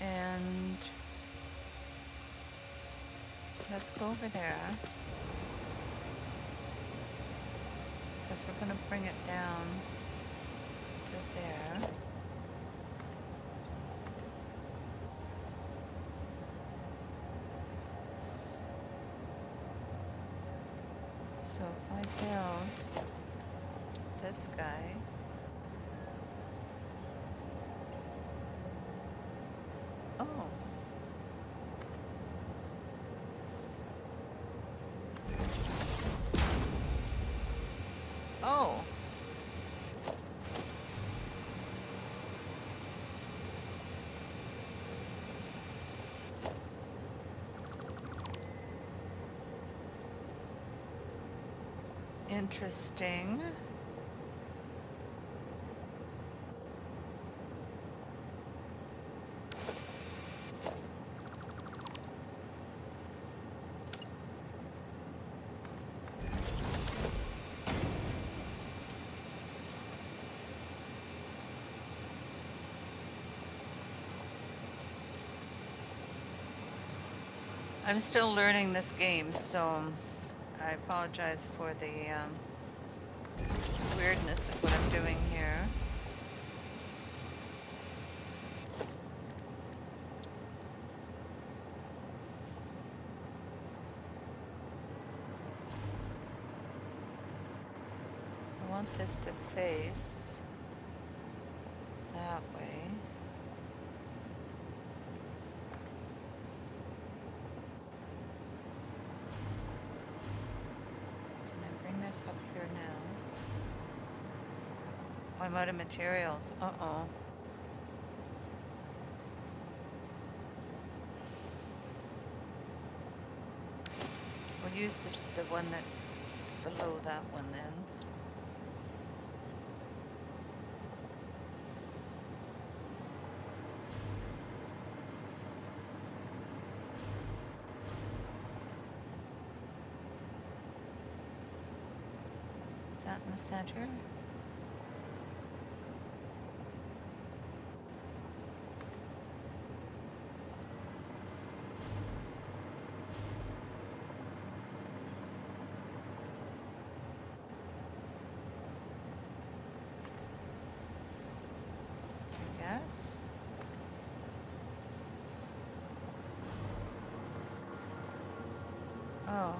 And so let's go over there. Because we're going to bring it down to there. So if I build this guy, oh, oh, interesting. I'm still learning this game, so I apologize for the weirdness of what I'm doing here. I want this to face that way. Can I bring this up here now? Oh, I'm out of materials. Uh-oh. We'll use the one that below that one then. Is that in the center? I guess. Oh.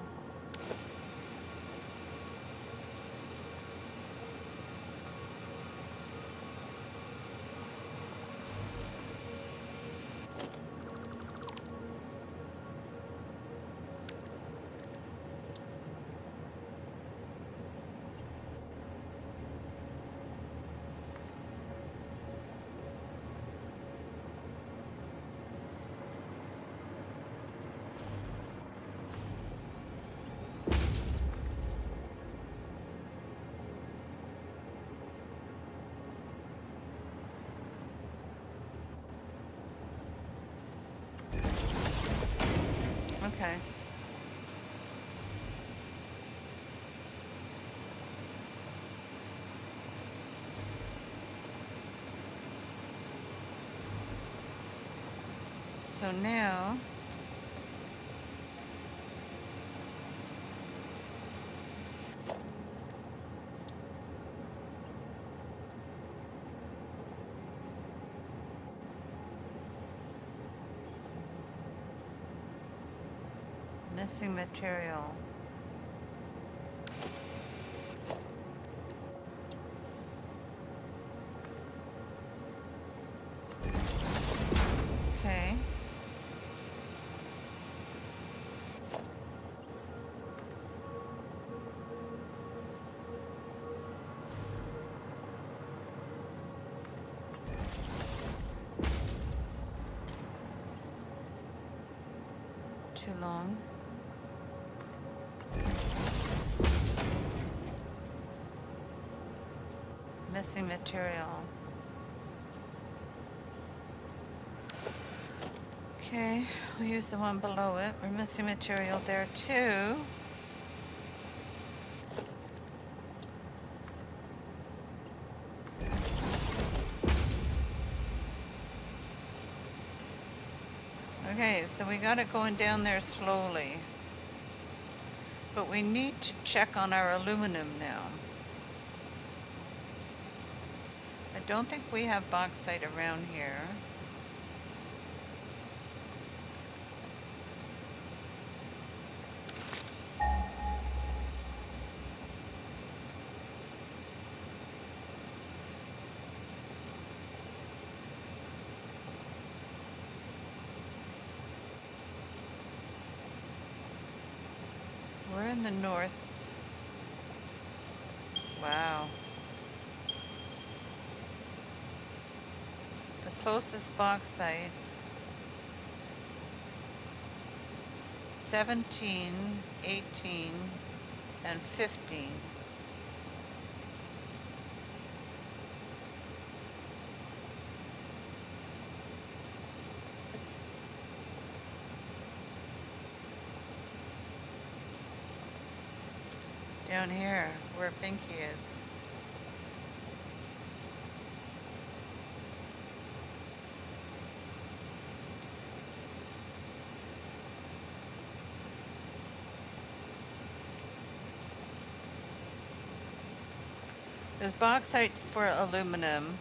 Okay. So now missing material. Okay. Too long. Missing material. Okay, we'll use the one below it. We're missing material there too. Okay, so we got it going down there slowly. But we need to check on our aluminum now. I don't think we have bauxite around here. We're in the north. Wow. The closest bauxite, 17, 18, and 15. Down here, where Pinky is. There's bauxite for aluminum.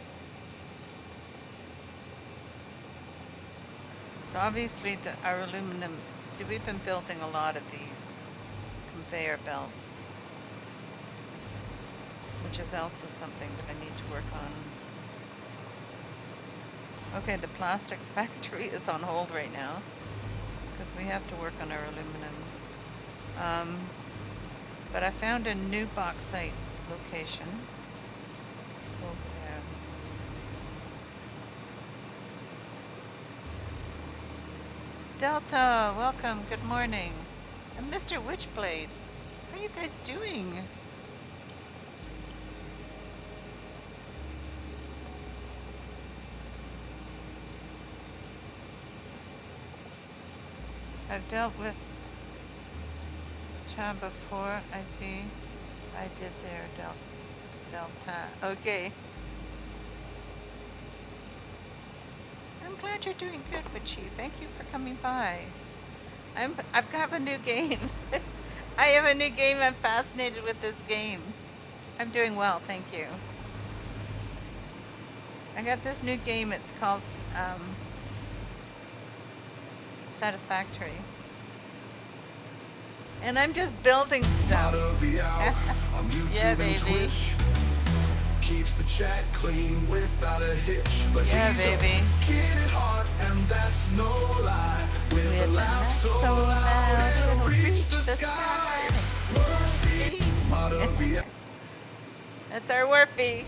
So obviously our aluminum, see, we've been building a lot of these conveyor belts, which is also something that I need to work on. Okay, the plastics factory is on hold right now because we have to work on our aluminum. But I found a new bauxite location. Let's go over there. Delta, welcome, good morning. And Mr. Witchblade, how are you guys doing? I've dealt with Tom before, I see. I did there, Delta. Okay. I'm glad you're doing good, Witchy. Thank you for coming by. I've got a new game. I have a new game. I'm fascinated with this game. I'm doing well, thank you. I got this new game. It's called Satisfactory. And I'm just building stuff. Yeah, baby. Keeps the chat clean without a hitch. But yeah, he's baby. a kid at heart, and that's no lie. With a laugh so loud, it'll reach the sky. Worthy. That's our Wharfie.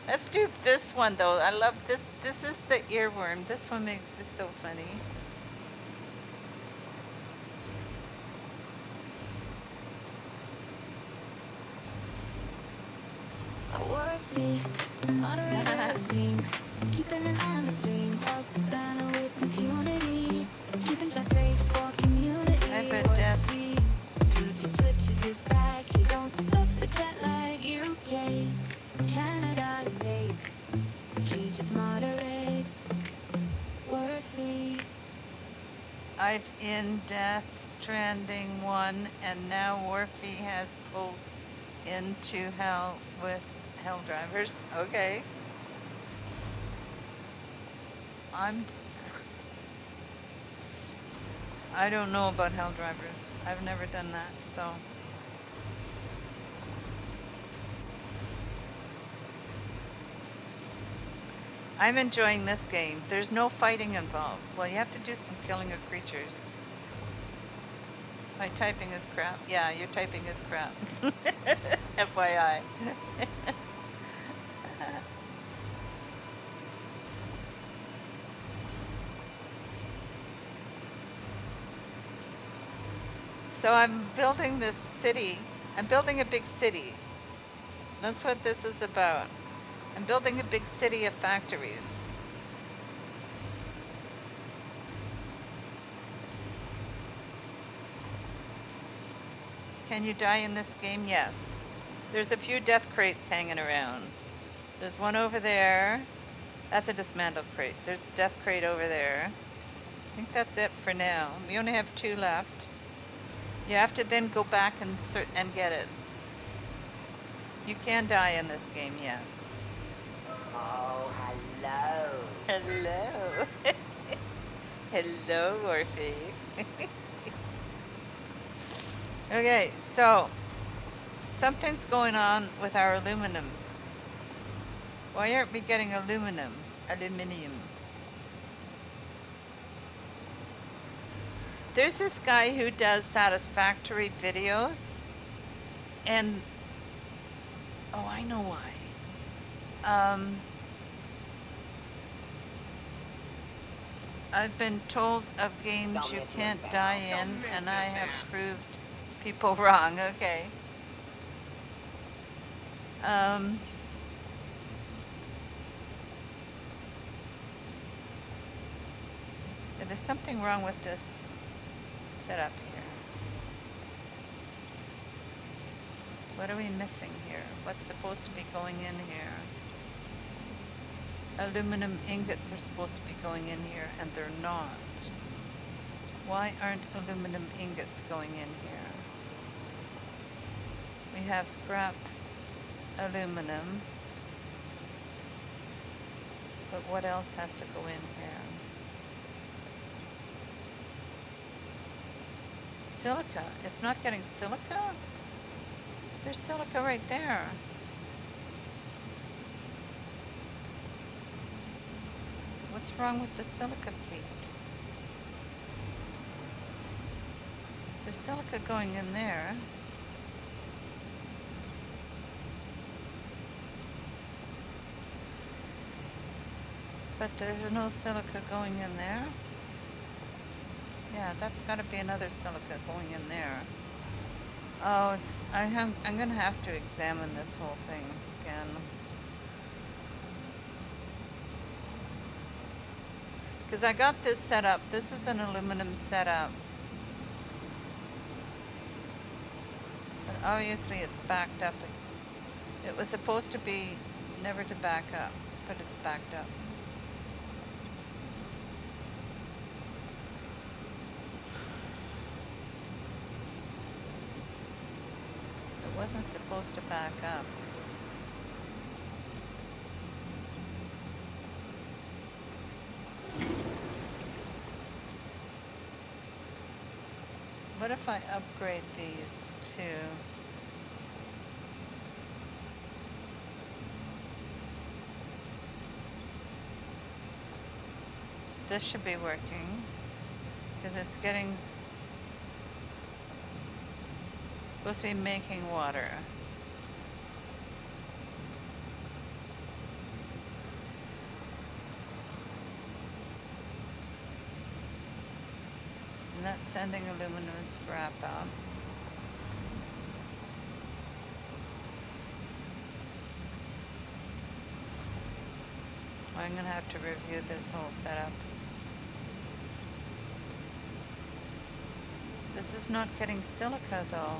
Let's do this one though. I love this. This is the earworm. This one is so funny. Worthy, moderate magazine, keeping an eye on the scene, pulse the spanner with impunity, keeping shot safe for community. I've had death. YouTube twitches his back. He don't suffer jet lag. UK, Canada, States. He just moderates. Worthy. I've in Death Stranding 1, and now Warfy has pulled into hell with Hell Drivers. Okay. I don't know about Hell Drivers. I've never done that, so. I'm enjoying this game. There's no fighting involved. Well, you have to do some killing of creatures. My typing is crap. Yeah, your typing is crap. FYI. So I'm building this city. I'm building a big city. That's what this is about. I'm building a big city of factories. Can you die in this game? Yes. There's a few death crates hanging around. There's one over there. That's a dismantled crate. There's a death crate over there. I think that's it for now. We only have 2 left. You have to then go back and get it. You can die in this game, yes. Oh, hello. Hello. Hello, Orphe. Okay, so something's going on with our aluminum. Why aren't we getting aluminium? There's this guy who does Satisfactory videos, and oh, I know why. I've been told of games you can't die in, and I have proved people wrong. Okay. Yeah, there's something wrong with this setup here. What are we missing here? What's supposed to be going in here? Aluminum ingots are supposed to be going in here, and they're not. Why aren't aluminum ingots going in here? We have scrap aluminum. But what else has to go in here? Silica. It's not getting silica? There's silica right there. What's wrong with the silica feed? There's silica going in there. But there's no silica going in there. Yeah, that's got to be another silica going in there. Oh, I'm going to have to examine this whole thing again. Because I got this set up. This is an aluminum setup. But obviously it's backed up. It was supposed to be never to back up, but it's backed up. It wasn't supposed to back up. What if I upgrade these to this? Should be working because it's getting supposed to be making water. And that's sending aluminum scrap out. I'm going to have to review this whole setup. This is not getting silica though.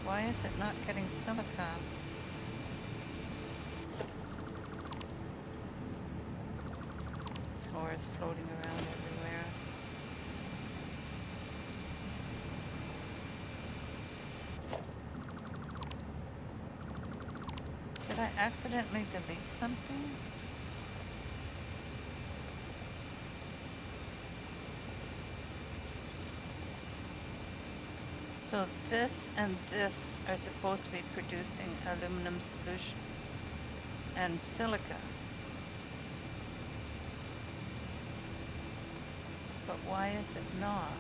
Why is it not getting silica? Floor is floating around everywhere. Did I accidentally delete something? So this and this are supposed to be producing aluminum solution and silica. But why is it not?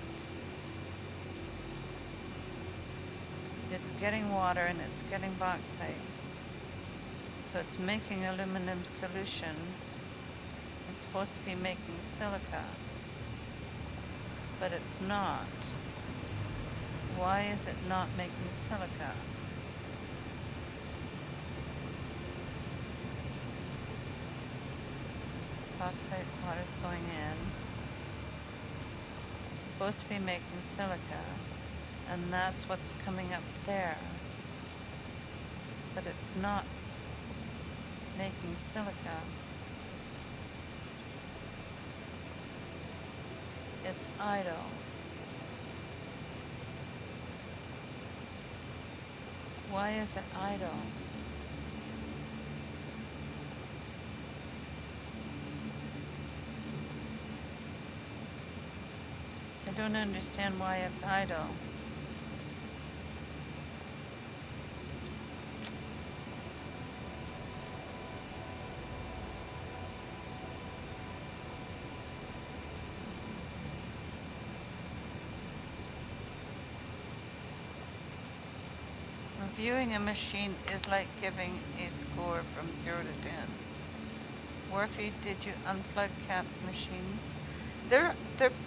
It's getting water and it's getting bauxite. So it's making aluminum solution. It's supposed to be making silica. But it's not. Why is it not making silica? Bauxite water's going in. It's supposed to be making silica, and that's what's coming up there. But it's not making silica. It's idle. Why is it idle? I don't understand why it's idle. Reviewing a machine is like giving a score from 0 to 10. Worfy, did you unplug Cat's machines?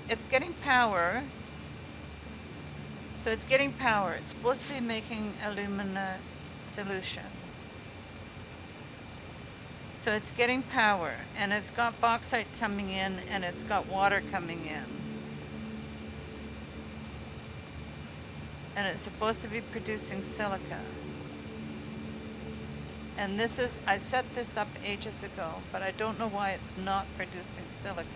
It's getting power. So it's getting power. It's supposed to be making alumina solution. So it's getting power, and it's got bauxite coming in, and it's got water coming in. And it's supposed to be producing silica. And this is, I set this up ages ago, but I don't know why it's not producing silica.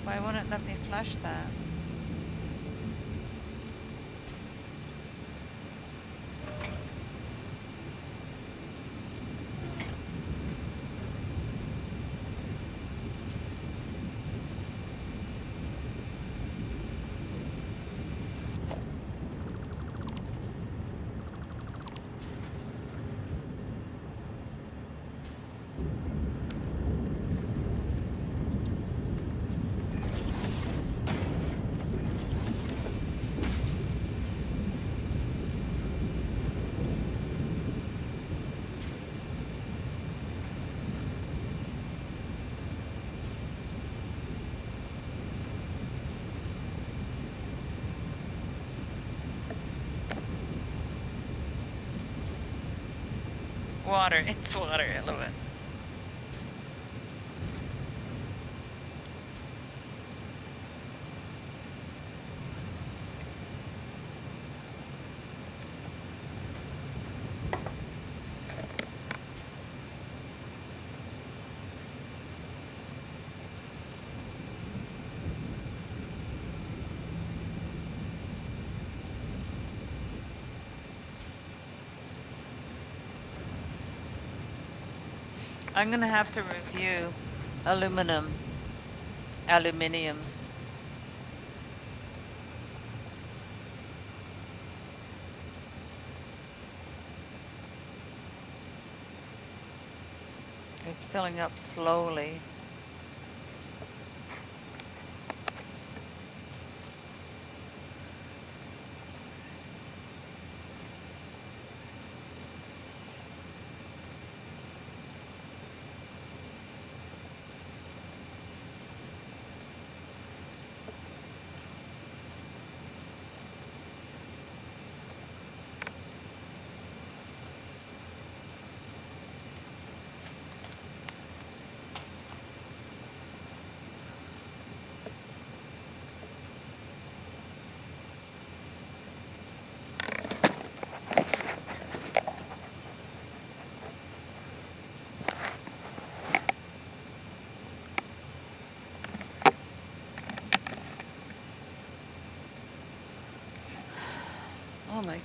Why won't it let me flush that? Water, it's water, I love it. I'm gonna have to review aluminium. It's filling up slowly.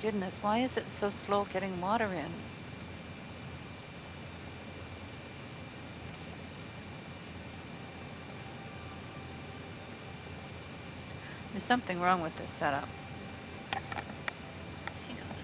goodness, why is it so slow getting water in? There's something wrong with this setup. Hang on.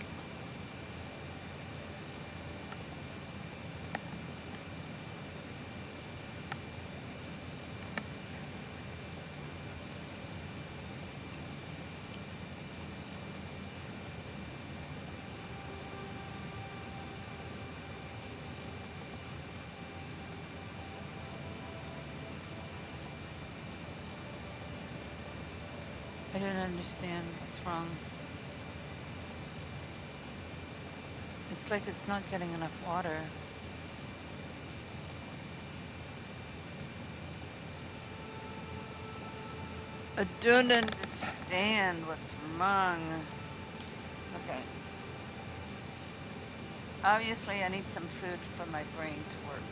I don't understand what's wrong. It's like it's not getting enough water. I don't understand what's wrong. Okay. Obviously, I need some food for my brain to work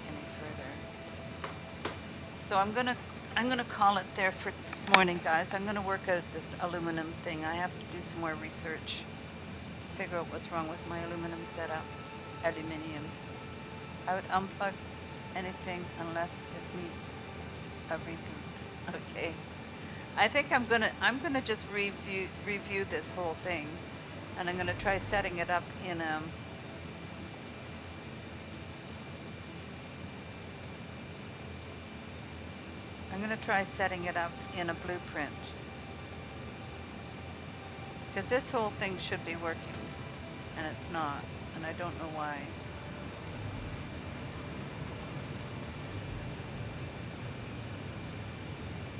any further. So I'm gonna call it there for this morning, guys. I'm gonna work out this aluminum thing. I have to do some more research, figure out what's wrong with my aluminum setup. Aluminium. I would unplug anything unless it needs a reboot. Okay. I think I'm gonna just review this whole thing, and I'm gonna try setting it up in I'm gonna try setting it up in a blueprint, because this whole thing should be working, and it's not, and I don't know why.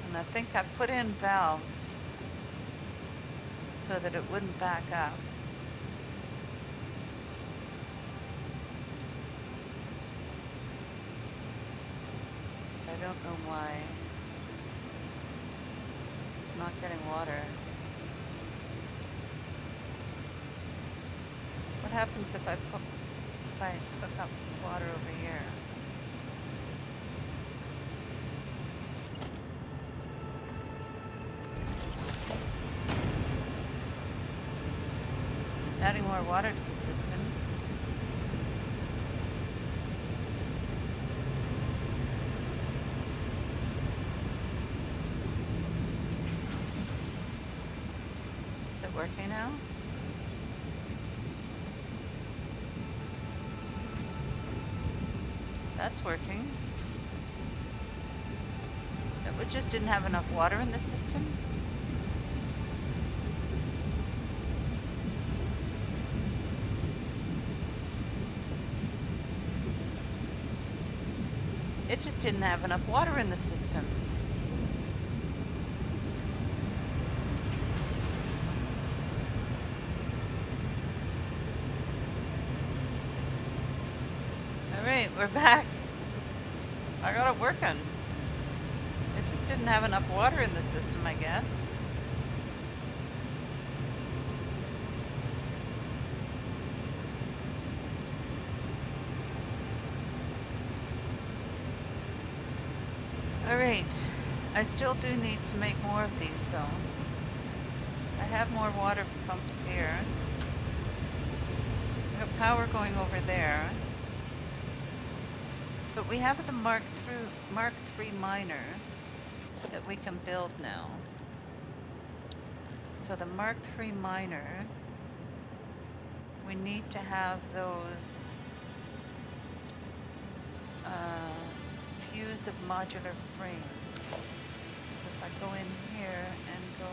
And I think I put in valves so that it wouldn't back up. I don't know why it's not getting water. What happens if I hook up water over here? Adding more water to the system. Is it working now? That's working. It just didn't have enough water in the system. It just didn't have enough water in the system. All right, we're back. I got it working. It just didn't have enough water in the system, I guess. All right, I still do need to make more of these though. I have more water pumps here. I got power going over there. But we have the Mark III miner that we can build now. So the Mark III miner, we need to have those fused modular frames. So if I go in here and go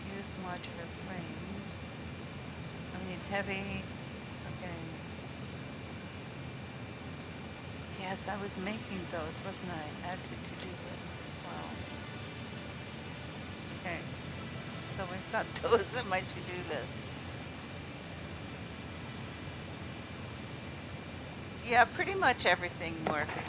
fused modular frames, I need heavy, okay. Yes, I was making those, wasn't I? Add to to-do list as well. Okay, so we've got those in my to-do list. Yeah, pretty much everything morphing.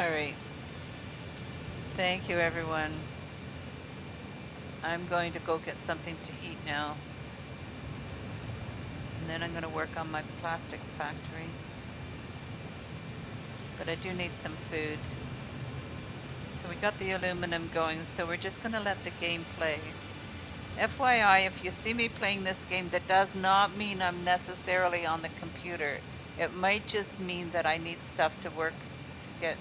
All right. Thank you, everyone. I'm going to go get something to eat now. And then I'm going to work on my plastics factory. But I do need some food. So we got the aluminum going, so we're just going to let the game play. FYI, if you see me playing this game, that does not mean I'm necessarily on the computer. It might just mean that I need stuff to work to get.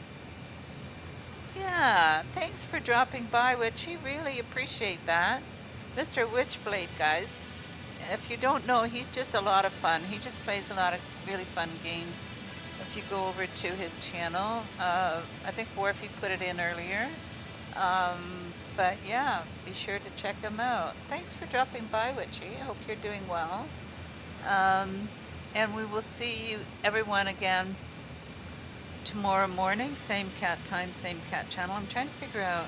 Yeah, thanks for dropping by, Witchy. Really appreciate that. Mr. Witchblade, guys. If you don't know, he's just a lot of fun. He just plays a lot of really fun games. If you go over to his channel, I think Wharfy put it in earlier. But yeah, be sure to check him out. Thanks for dropping by, Witchy. I hope you're doing well. And we will see you, everyone, again tomorrow morning. Same cat time, same cat channel. I'm trying to figure out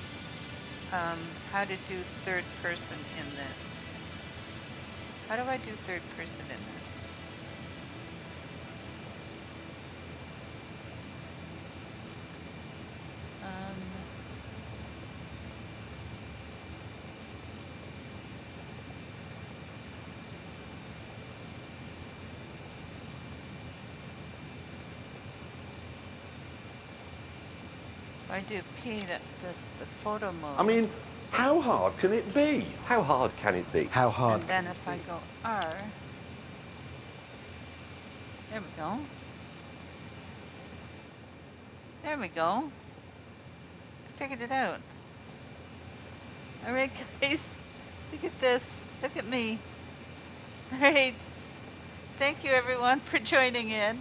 how to do third person in this. How do I do third person in this? If I do P, that's the photo mode. I mean, how hard can it be? How hard can it be? How hard? And then if I go R, there we go. There we go. I figured it out. All right, guys, look at this. Look at me. All right. Thank you, everyone, for joining in.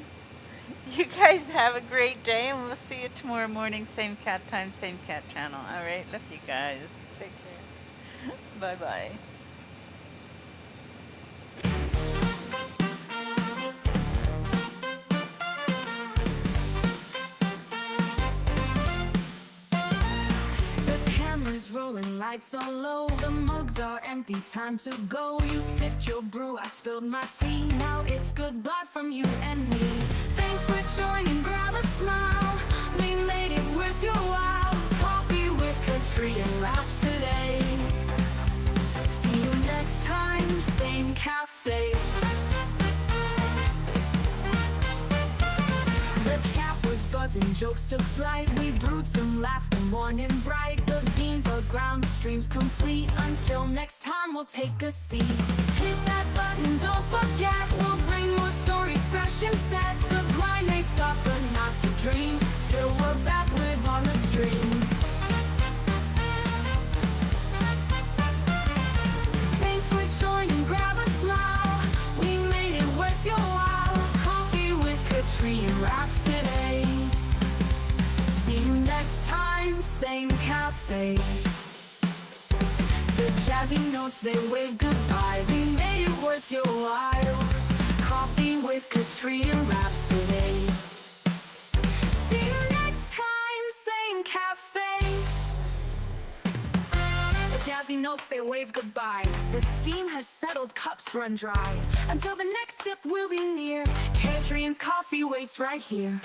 You guys have a great day, and we'll see you tomorrow morning. Same cat time, same cat channel. All right, love you guys. Take care. Bye-bye. The camera's rolling, lights on low. The mugs are empty, time to go. You sipped your brew, I spilled my tea. Now it's goodbye from you and me. Thanks for joining, grab a smile. We made it worth your while. Coffee with Catrien wraps today. See you next time, same cafe. The cat was buzzing, jokes took flight. We brewed some laughter, morning bright. The beans are ground, the stream's complete. Until next time, we'll take a seat. Hit that button, don't forget. We'll bring more stories fresh and set. The grind may stop, but not the dream. Till we're back, live on the stream. Thanks for joining, grab a smile. We made it worth your while. Coffee with Catrien wraps today. See you next time, same cafe. The jazzy notes, they wave goodbye. We made it worth your while. Coffee with Catrien wraps today. See you next time, same cafe. The jazzy notes, they wave goodbye. The steam has settled, cups run dry. Until the next sip will be near. Catrien's coffee waits right here.